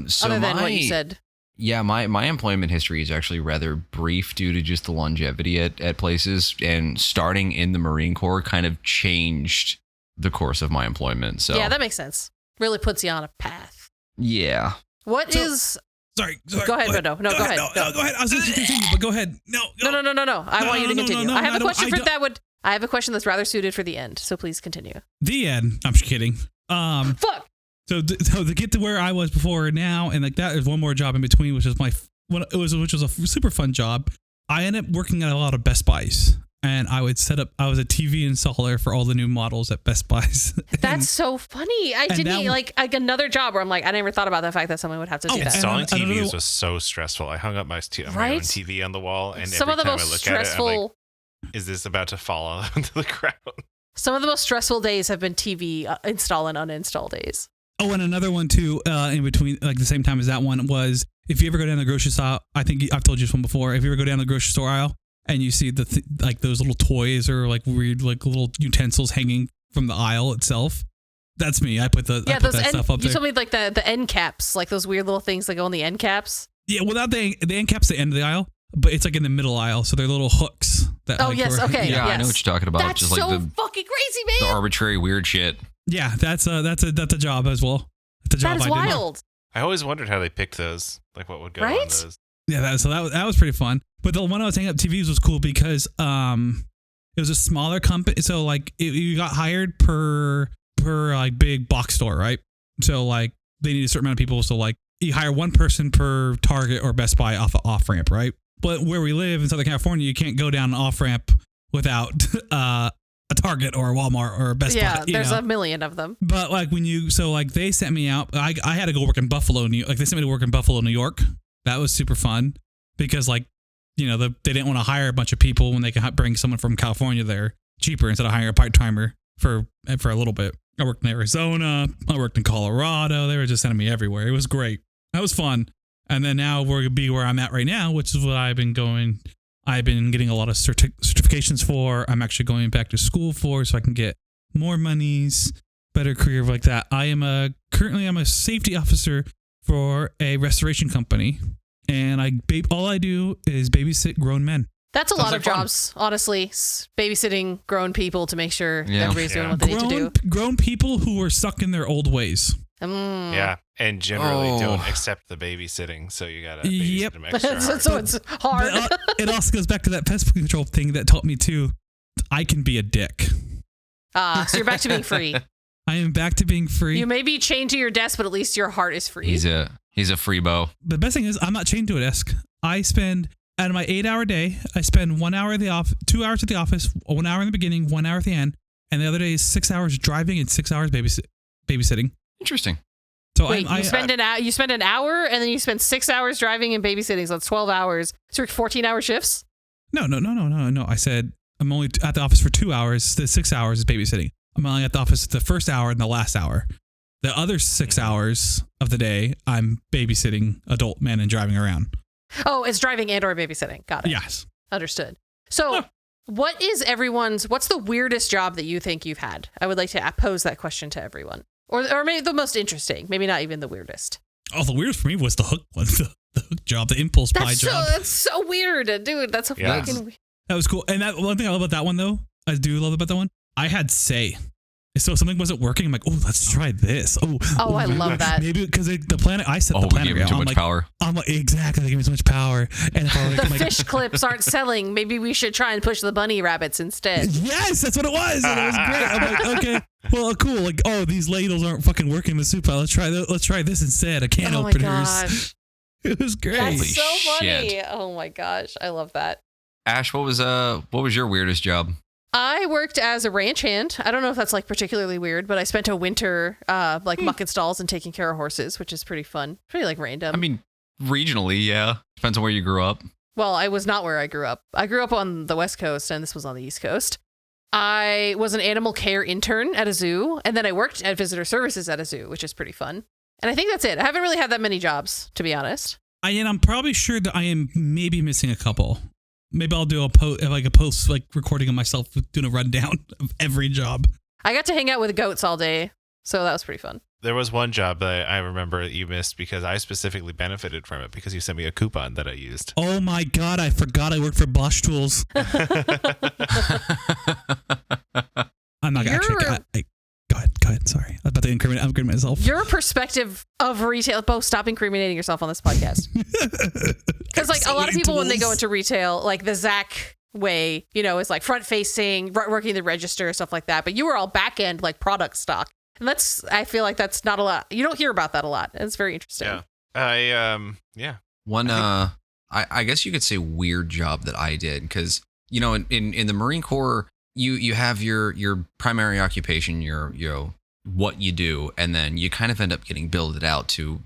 [SPEAKER 1] So
[SPEAKER 5] Other than
[SPEAKER 1] my
[SPEAKER 5] what you said.
[SPEAKER 1] Yeah, my employment history is actually rather brief due to just the longevity at places, and starting in the Marine Corps kind of changed the course of my employment. So
[SPEAKER 5] yeah, that makes sense. Really puts you on a path.
[SPEAKER 1] Yeah.
[SPEAKER 4] Sorry.
[SPEAKER 5] Go ahead, but no, go ahead.
[SPEAKER 4] No, go ahead. I was going to continue, but go ahead. No.
[SPEAKER 5] I want you to continue.
[SPEAKER 4] No,
[SPEAKER 5] I have a question
[SPEAKER 4] I
[SPEAKER 5] have a question that's rather suited for the end, so please continue.
[SPEAKER 4] The end. I'm just kidding.
[SPEAKER 5] Fuck.
[SPEAKER 4] So to get to where I was before now, and like that, there's one more job in between, which was a super fun job. I ended up working at a lot of Best Buys, and I was a TV installer for all the new models at Best Buys.
[SPEAKER 5] That's so funny. I didn't like another job where I'm like, I never thought about the fact that someone would have to do that.
[SPEAKER 3] Installing TVs was so stressful. I hung up my own TV on the wall, and
[SPEAKER 5] some
[SPEAKER 3] every
[SPEAKER 5] of the
[SPEAKER 3] time
[SPEAKER 5] most
[SPEAKER 3] I look
[SPEAKER 5] stressful,
[SPEAKER 3] at it, I'm like, is this about to fall onto the ground?
[SPEAKER 5] Some of the most stressful days have been TV install and uninstall days.
[SPEAKER 4] Oh, and another one too, in between, like the same time as that one, was if you ever go down the grocery store, I think I've told you this one before, if you ever go down the grocery store aisle and you see like those little toys or like weird like little utensils hanging from the aisle itself, that's me. I put that stuff up there.
[SPEAKER 5] You told me like the end caps, like those weird little things that go on the end caps.
[SPEAKER 4] Yeah, well, not the end cap's the end of the aisle, but it's like in the middle aisle, so they're little hooks. That,
[SPEAKER 5] okay.
[SPEAKER 1] Yeah,
[SPEAKER 5] yes.
[SPEAKER 1] I know what you're talking about.
[SPEAKER 5] That's
[SPEAKER 1] just
[SPEAKER 5] so
[SPEAKER 1] like the
[SPEAKER 5] fucking crazy, man.
[SPEAKER 1] the arbitrary weird shit.
[SPEAKER 4] Yeah, that's a job as well. That's a job
[SPEAKER 5] that is
[SPEAKER 4] I did.
[SPEAKER 5] wild.
[SPEAKER 3] I always wondered how they picked those, like what would go on those.
[SPEAKER 4] Yeah, that was pretty fun. But the one I was hanging up TVs was cool because it was a smaller company, so like you got hired per like big box store, right? So like they need a certain amount of people, so like you hire one person per Target or Best Buy off ramp, right? But where we live in Southern California, you can't go down an off ramp without a Target or a Walmart or a Best Buy.
[SPEAKER 5] Yeah, there's a million of them.
[SPEAKER 4] But like they sent me out. I had to go work in Buffalo, New York. Like they sent me to work in Buffalo, New York. That was super fun because like, you know, they didn't want to hire a bunch of people when they could bring someone from California there cheaper instead of hiring a part timer for a little bit. I worked in Arizona. I worked in Colorado. They were just sending me everywhere. It was great. That was fun. And then now we're gonna be where I'm at right now, which is what I've been getting a lot of certifications for. I'm actually going back to school for, so I can get more monies, better career like that. Currently I'm a safety officer for a restoration company, and all I do is babysit grown men.
[SPEAKER 5] That's a lot of jobs, honestly. Babysitting grown people to make sure everybody's doing what they need to do.
[SPEAKER 4] Grown people who are stuck in their old ways.
[SPEAKER 3] Yeah, and generally don't accept the babysitting, so you gotta babysit them extra hard.
[SPEAKER 5] So it's hard.
[SPEAKER 4] It also goes back to that pest control thing that taught me too. I can be a dick.
[SPEAKER 5] So you're back to being free.
[SPEAKER 4] I am back to being free.
[SPEAKER 5] You may be chained to your desk, but at least your heart is free.
[SPEAKER 1] He's a free Beau.
[SPEAKER 4] The best thing is I'm not chained to a desk. I spend out of my 8-hour day, I spend 1 hour at the office, 2 hours at the office, 1 hour in the beginning, 1 hour at the end, and the other day is 6 hours driving and 6 hours babysitting.
[SPEAKER 1] Interesting.
[SPEAKER 4] So
[SPEAKER 5] wait, you spend an hour and then you spend 6 hours driving and babysitting, so that's 12 hours. So you're 14-hour shifts?
[SPEAKER 4] No. I said I'm only at the office for 2 hours. The 6 hours is babysitting. I'm only at the office the first hour and the last hour. The other 6 hours of the day, I'm babysitting adult men and driving around.
[SPEAKER 5] Oh, it's driving and or babysitting. Got it.
[SPEAKER 4] Yes.
[SPEAKER 5] Understood. So what's the weirdest job that you think you've had? I would like to pose that question to everyone. Or maybe the most interesting, maybe not even the weirdest.
[SPEAKER 4] Oh, the weirdest for me was the hook one, the hook job, the impulse buy job.
[SPEAKER 5] That's so weird, dude. That's so fucking weird.
[SPEAKER 4] That was cool. And that one thing I love about that one, though, I do love about that one, I had say. So if something wasn't working, I'm like, oh, let's try this. Oh,
[SPEAKER 5] I love that.
[SPEAKER 4] Maybe because the planet, I set the planet.
[SPEAKER 1] Oh, we gave him too much power.
[SPEAKER 4] I'm like, exactly, they give me so much power. And if I
[SPEAKER 5] the fish clips aren't selling. Maybe we should try and push the bunny rabbits instead.
[SPEAKER 4] Yes, that's what it was. And it was great. I'm like, okay, well, cool. Like, these ladles aren't fucking working in the soup. Let's try this instead. A can openers.
[SPEAKER 5] Gosh.
[SPEAKER 4] It was great.
[SPEAKER 5] That's so funny.
[SPEAKER 1] Shit.
[SPEAKER 5] Oh my gosh, I love that.
[SPEAKER 1] Ash, what was your weirdest job?
[SPEAKER 5] I worked as a ranch hand. I don't know if that's like particularly weird, but I spent a winter mucking stalls and taking care of horses, which is pretty fun. Pretty like random.
[SPEAKER 1] I mean, regionally, yeah. Depends on where you grew up.
[SPEAKER 5] Well, I was not where I grew up. I grew up on the West Coast, and this was on the East Coast. I was an animal care intern at a zoo, and then I worked at visitor services at a zoo, which is pretty fun. And I think that's it. I haven't really had that many jobs, to be honest.
[SPEAKER 4] I'm probably sure that I am maybe missing a couple. Maybe I'll do a post recording of myself doing a rundown of every job.
[SPEAKER 5] I got to hang out with goats all day, so that was pretty fun.
[SPEAKER 3] There was one job that I remember that you missed because I specifically benefited from it because you sent me a coupon that I used.
[SPEAKER 4] Oh my God, I forgot I worked for Bosch Tools. I'm not actually. Go ahead. Sorry. I was about to incriminate myself.
[SPEAKER 5] Your perspective of retail, Beau, stop incriminating yourself on this podcast. Because like a lot of people when they go into retail, like the Zach way, is like front facing, working the register, stuff like that. But you were all back end, like product stock. And I feel like that's not a lot. You don't hear about that a lot. It's very interesting.
[SPEAKER 3] Yeah.
[SPEAKER 1] One, I guess you could say weird job that I did because, in the Marine Corps, you have your primary occupation, what you do, and then you kind of end up getting builded out to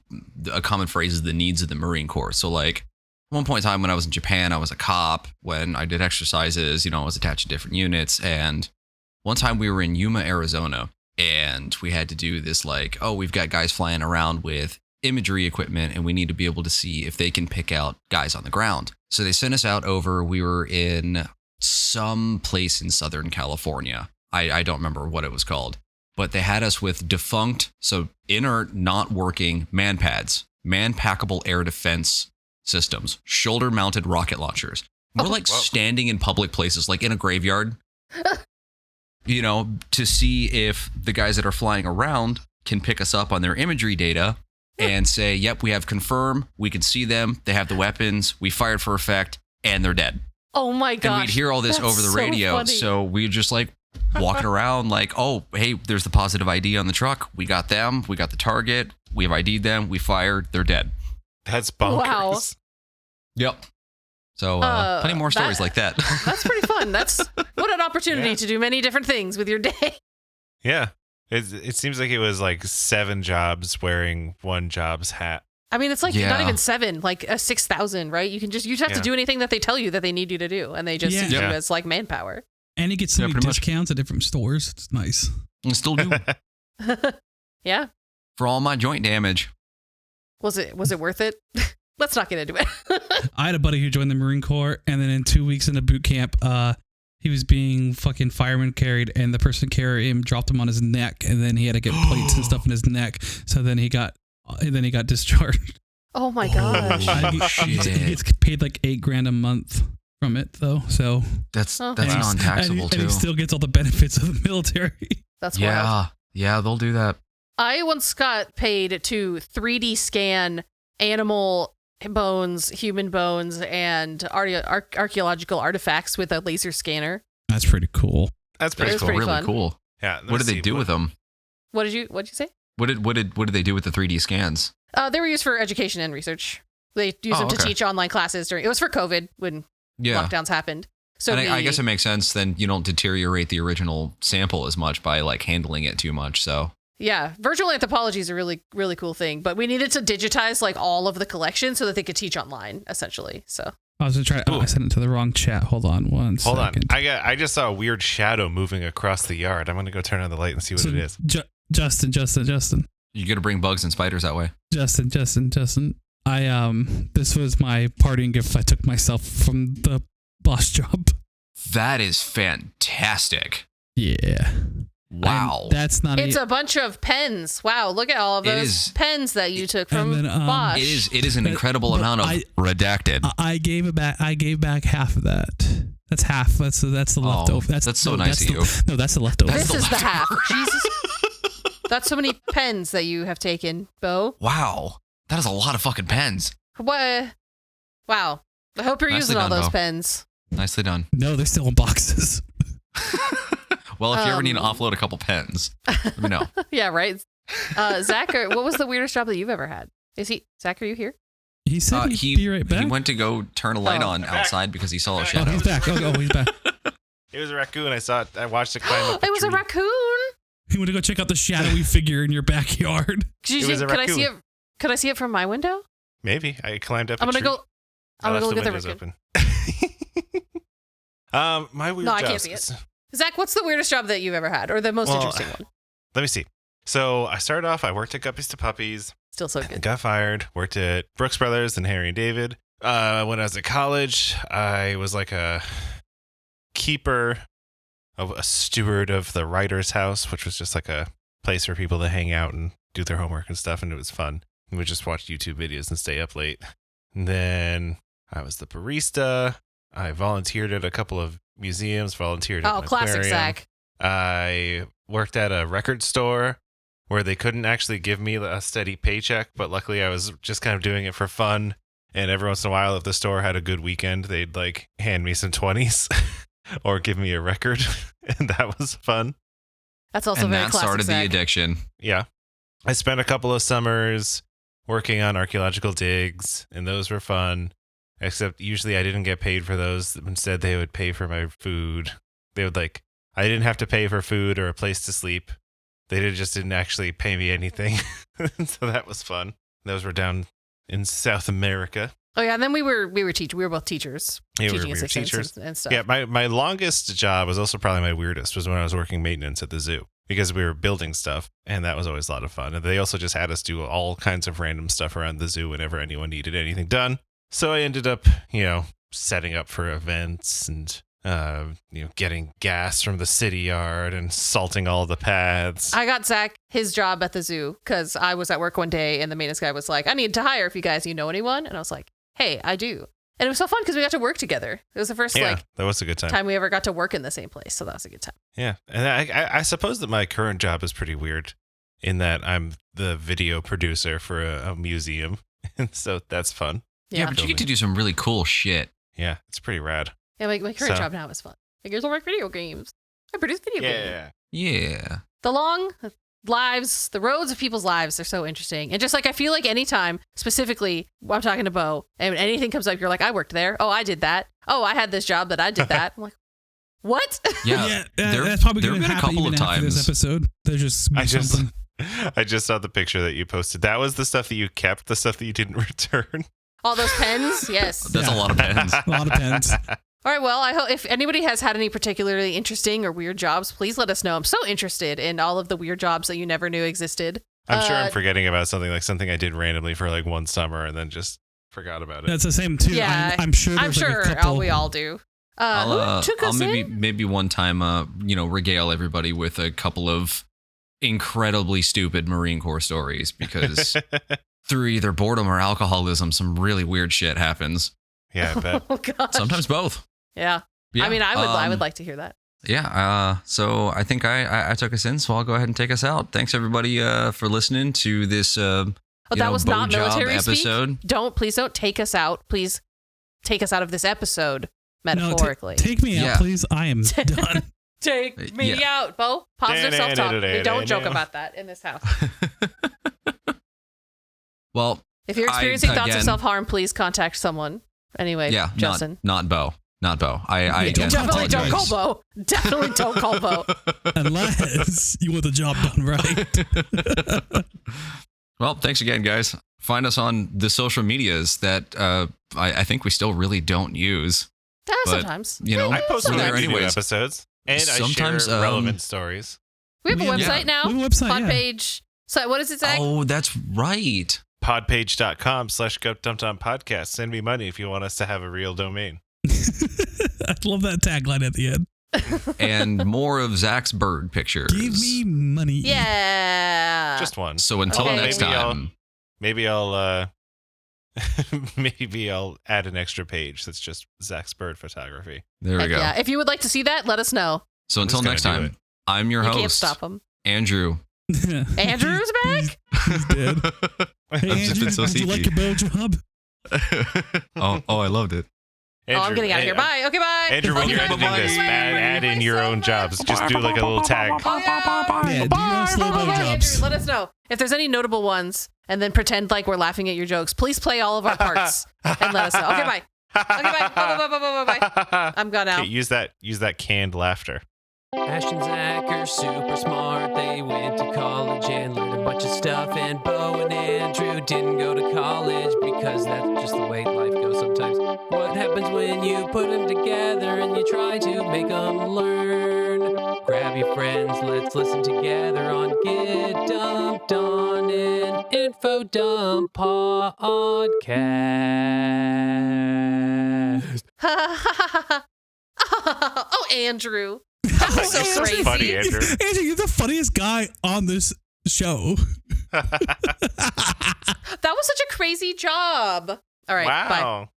[SPEAKER 1] a common phrase is the needs of the Marine Corps. So like one point in time when I was in Japan, I was a cop. When I did exercises, I was attached to different units. And one time we were in Yuma, Arizona. And we had to do this like, we've got guys flying around with imagery equipment and we need to be able to see if they can pick out guys on the ground. So they sent us out over, we were in some place in Southern California. I don't remember what it was called, but they had us with defunct, so inert, not working man pads, man-packable air defense systems, shoulder-mounted rocket launchers. We're standing in public places, like in a graveyard. To see if the guys that are flying around can pick us up on their imagery data and say, yep, we have confirmed, we can see them, they have the weapons, we fired for effect, and they're dead.
[SPEAKER 5] Oh my gosh.
[SPEAKER 1] And we'd hear all this over the radio.
[SPEAKER 5] Funny.
[SPEAKER 1] So we just like walking around like, oh, hey, there's the positive ID on the truck. We got them, we got the target, we've ID'd them, we fired, they're dead.
[SPEAKER 3] That's bonkers.
[SPEAKER 5] Wow.
[SPEAKER 1] Yep. So plenty more stories like that.
[SPEAKER 5] That's pretty fun. What an opportunity to do many different things with your day.
[SPEAKER 3] Yeah. It seems like it was like 7 jobs wearing one job's hat.
[SPEAKER 5] I mean, it's like not even 7, like 6,000, right? You just have to do anything that they tell you that they need you to do. And they just see you as like manpower.
[SPEAKER 4] And you get so many discounts at different stores. It's nice.
[SPEAKER 1] I still do.
[SPEAKER 5] Yeah.
[SPEAKER 1] For all my joint damage.
[SPEAKER 5] Was it worth it? Let's not get into it.
[SPEAKER 4] I had a buddy who joined the Marine Corps, and then in 2 weeks into boot camp, he was being fucking fireman carried, and the person carrying him dropped him on his neck, and then he had to get plates and stuff in his neck. So then he got discharged.
[SPEAKER 5] Oh my gosh!
[SPEAKER 4] He gets paid like $8,000 a month from it, though. So
[SPEAKER 1] that's non-taxable too.
[SPEAKER 4] And he still gets all the benefits of the military.
[SPEAKER 5] That's wild.
[SPEAKER 1] Yeah, they'll do that.
[SPEAKER 5] I once got paid to 3D scan animal bones, human bones, and archaeological artifacts with a laser scanner.
[SPEAKER 4] That's pretty cool.
[SPEAKER 3] That's pretty cool.
[SPEAKER 5] Really
[SPEAKER 3] fun.
[SPEAKER 1] Cool.
[SPEAKER 3] Yeah.
[SPEAKER 1] What did they do with them?
[SPEAKER 5] What'd you say?
[SPEAKER 1] What did they do with the 3D scans?
[SPEAKER 5] They were used for education and research. They used them to teach online classes it was for COVID when lockdowns happened. So
[SPEAKER 1] and I guess it makes sense. Then you don't deteriorate the original sample as much by like handling it too much. So
[SPEAKER 5] yeah, virtual anthropology is a really, really cool thing, but we needed to digitize like all of the collection so that they could teach online, essentially. So
[SPEAKER 4] I was gonna try. I sent it to the wrong chat. Hold on one second.
[SPEAKER 3] Hold on. I just saw a weird shadow moving across the yard. I'm gonna go turn on the light and see what it is.
[SPEAKER 4] Justin.
[SPEAKER 1] You got to bring bugs and spiders that way.
[SPEAKER 4] Justin. This was my parting gift I took myself from the boss job.
[SPEAKER 1] That is fantastic.
[SPEAKER 4] Yeah.
[SPEAKER 1] Wow.
[SPEAKER 4] That's not
[SPEAKER 5] It's a bunch of pens. Wow, look at all of those pens that you took from Bosch.
[SPEAKER 1] It is an incredible amount of redacted.
[SPEAKER 4] I gave back half of that. That's half. That's the leftover.
[SPEAKER 1] That's so nice of you.
[SPEAKER 4] No, that's the leftover.
[SPEAKER 5] This is the half. Jesus. That's so many pens that you have taken, Beau.
[SPEAKER 1] Wow. That is a lot of fucking pens.
[SPEAKER 5] What? Wow. I hope you're using all those pens.
[SPEAKER 1] Nicely done.
[SPEAKER 4] No, they're still in boxes.
[SPEAKER 1] Well, if you ever need to offload a couple pens, let me know.
[SPEAKER 5] Yeah, right. Zach, what was the weirdest job that you've ever had? Zach, are you here?
[SPEAKER 4] He said he'd be right back.
[SPEAKER 1] He went to go turn a light on outside because he saw a shadow.
[SPEAKER 4] Oh, he's back. He's back.
[SPEAKER 3] It was a raccoon. I saw it. I watched it climb up.
[SPEAKER 5] It was a raccoon.
[SPEAKER 4] He went to go check out the shadowy figure in your backyard.
[SPEAKER 3] It was a raccoon.
[SPEAKER 5] Could I see it from my window?
[SPEAKER 3] Maybe. I climbed up.
[SPEAKER 5] I'm gonna go look at the
[SPEAKER 3] raccoon. My weird
[SPEAKER 5] I can't see it. Zach, what's the weirdest job that you've ever had, or the most interesting one?
[SPEAKER 3] Let me see. So I started off. I worked at Guppies to Puppies.
[SPEAKER 5] Still so good.
[SPEAKER 3] Got fired. Worked at Brooks Brothers and Harry and David. When I was at college, I was like a keeper, a steward of the writer's house, which was just like a place for people to hang out and do their homework and stuff, and it was fun. We would just watch YouTube videos and stay up late. And then I was the barista. I volunteered at a couple of museums, volunteered at an
[SPEAKER 5] classic
[SPEAKER 3] aquarium.
[SPEAKER 5] Zach.
[SPEAKER 3] I worked at a record store where they couldn't actually give me a steady paycheck, but luckily I was just kind of doing it for fun. And every once in a while, if the store had a good weekend, they'd like hand me some 20s or give me a record. And that was fun.
[SPEAKER 5] That's also
[SPEAKER 1] and
[SPEAKER 5] very
[SPEAKER 1] that
[SPEAKER 5] classic
[SPEAKER 1] started
[SPEAKER 5] Zach.
[SPEAKER 1] the addiction.
[SPEAKER 3] Yeah. I spent a couple of summers working on archaeological digs, and those were fun. Except usually I didn't get paid for those. Instead, they would pay for my food. They would I didn't have to pay for food or a place to sleep. They just didn't actually pay me anything. So that was fun. Those were down in South America.
[SPEAKER 5] Oh yeah, and then we were both teachers.
[SPEAKER 3] Yeah,
[SPEAKER 5] teaching
[SPEAKER 3] we were
[SPEAKER 5] assistants
[SPEAKER 3] teachers.
[SPEAKER 5] and stuff.
[SPEAKER 3] Yeah, my longest job was also probably my weirdest, was when I was working maintenance at the zoo, because we were building stuff, and that was always a lot of fun. And they also just had us do all kinds of random stuff around the zoo whenever anyone needed anything done. So I ended up, setting up for events and getting gas from the city yard and salting all the paths.
[SPEAKER 5] I got Zach his job at the zoo because I was at work one day and the maintenance guy was like, I need to hire if you guys, know anyone. And I was like, hey, I do. And it was so fun because we got to work together. It was the first
[SPEAKER 3] that was a good time.
[SPEAKER 5] time we ever got to work in the same place. So that was a good time.
[SPEAKER 3] Yeah. And I suppose that my current job is pretty weird in that I'm the video producer for a museum. And so that's fun.
[SPEAKER 1] Yeah, but you get to do some really cool shit.
[SPEAKER 3] Yeah, it's pretty rad.
[SPEAKER 5] Yeah, my current job now is fun. I get to work video games. I produce video games.
[SPEAKER 1] Yeah.
[SPEAKER 5] The long lives, the roads of people's lives are so interesting. And just I feel like anytime, specifically, I'm talking to Beau, and anything comes up, you're like, I worked there. Oh, I did that. Oh, I had this job that I did that. I'm like, what?
[SPEAKER 1] Yeah.
[SPEAKER 4] That's probably
[SPEAKER 1] there
[SPEAKER 4] going to
[SPEAKER 1] have been a
[SPEAKER 4] happen
[SPEAKER 1] couple
[SPEAKER 4] even
[SPEAKER 1] of
[SPEAKER 4] after
[SPEAKER 1] times.
[SPEAKER 4] this episode. There's just something.
[SPEAKER 3] I just saw the picture that you posted. That was the stuff that you kept, the stuff that you didn't return.
[SPEAKER 5] All those pens? Yes.
[SPEAKER 1] That's a lot of pens.
[SPEAKER 4] A lot of pens.
[SPEAKER 5] All right, well, I hope if anybody has had any particularly interesting or weird jobs, please let us know. I'm so interested in all of the weird jobs that you never knew existed.
[SPEAKER 3] I'm sure I'm forgetting about something I did randomly for one summer and then just forgot about it.
[SPEAKER 4] That's the same too.
[SPEAKER 5] Yeah,
[SPEAKER 4] I'm sure.
[SPEAKER 5] I'm sure
[SPEAKER 4] a couple.
[SPEAKER 5] we all do. Who took us
[SPEAKER 1] I'll
[SPEAKER 5] in?
[SPEAKER 1] maybe one time, regale everybody with a couple of incredibly stupid Marine Corps stories, because through either boredom or alcoholism, some really weird shit happens.
[SPEAKER 3] Yeah, I bet.
[SPEAKER 5] Oh gosh.
[SPEAKER 1] Sometimes both.
[SPEAKER 5] Yeah. I mean, I would like to hear that.
[SPEAKER 1] Yeah. So I think I took us in, so I'll go ahead and take us out. Thanks everybody for listening to this.
[SPEAKER 5] That was not
[SPEAKER 1] Beaujob
[SPEAKER 5] military
[SPEAKER 1] episode.
[SPEAKER 5] Speak. Please don't take us out. Please take us out of this episode metaphorically.
[SPEAKER 4] No, take me out, please. I am done.
[SPEAKER 5] Take me out, Beau. Positive self-talk. We don't joke about that in this house.
[SPEAKER 1] Well,
[SPEAKER 5] if you're experiencing thoughts of self-harm, please contact someone. Anyway, Justin.
[SPEAKER 1] Not Beau. Not Beau. I again
[SPEAKER 5] definitely don't
[SPEAKER 1] apologize.
[SPEAKER 5] call Beau. Definitely don't call Beau.
[SPEAKER 4] Unless you want the job done right.
[SPEAKER 1] Well, thanks again, guys. Find us on the social medias that I think we still really don't use.
[SPEAKER 5] Sometimes.
[SPEAKER 3] I post
[SPEAKER 1] we're there
[SPEAKER 3] new
[SPEAKER 1] anyways.
[SPEAKER 3] episodes, and
[SPEAKER 1] Sometimes,
[SPEAKER 3] I share relevant stories.
[SPEAKER 5] We have a website now.
[SPEAKER 4] We have a website,
[SPEAKER 5] Podpage. So what does it say?
[SPEAKER 1] Oh, that's right.
[SPEAKER 3] Podpage.com/GoTumTumPodcast. Send me money if you want us to have a real domain.
[SPEAKER 4] I love that tagline at the end.
[SPEAKER 1] And more of Zach's bird pictures.
[SPEAKER 4] Give me money.
[SPEAKER 5] Yeah.
[SPEAKER 3] Just one.
[SPEAKER 1] So until next time.
[SPEAKER 3] Maybe I'll maybe I'll add an extra page that's just Zach's bird photography.
[SPEAKER 1] There we go.
[SPEAKER 5] Yeah. If you would like to see that, let us know.
[SPEAKER 1] So until next time, I'm your
[SPEAKER 5] You
[SPEAKER 1] host.
[SPEAKER 5] can't stop him.
[SPEAKER 1] Andrew.
[SPEAKER 5] Andrew's back?
[SPEAKER 4] He's dead. Hey,
[SPEAKER 1] I've just
[SPEAKER 4] Andrew,
[SPEAKER 1] been so
[SPEAKER 4] did you like
[SPEAKER 1] sleepy.
[SPEAKER 4] your Beaujob?
[SPEAKER 1] oh, I loved it.
[SPEAKER 3] Andrew,
[SPEAKER 5] I'm getting out of here. Bye. Okay, bye.
[SPEAKER 3] Andrew, when you're editing this, add in your own jobs. Just do like a little tag.
[SPEAKER 4] Yeah, do your own slow Beaujobs.
[SPEAKER 5] Andrew, let us know if there's any notable ones, and then pretend like we're laughing at your jokes. Please play all of our parts and let us know. Okay, bye. Okay, bye. Bye. I'm gone now.
[SPEAKER 3] Okay, use that canned laughter.
[SPEAKER 2] Ash and Zach are super smart. They went to college and learned a bunch of stuff. And Beau and Andrew didn't go to college because that's just the way life goes sometimes. What happens when you put them together and you try to make them learn? Grab your friends, let's listen together on Get Dumped on an Info Dump podcast.
[SPEAKER 5] Oh, Andrew. That was so
[SPEAKER 3] You're so
[SPEAKER 5] crazy.
[SPEAKER 3] funny, Andrew.
[SPEAKER 4] Andrew, you're the funniest guy on this show.
[SPEAKER 5] That was such a crazy job. All right, bye.
[SPEAKER 3] Wow.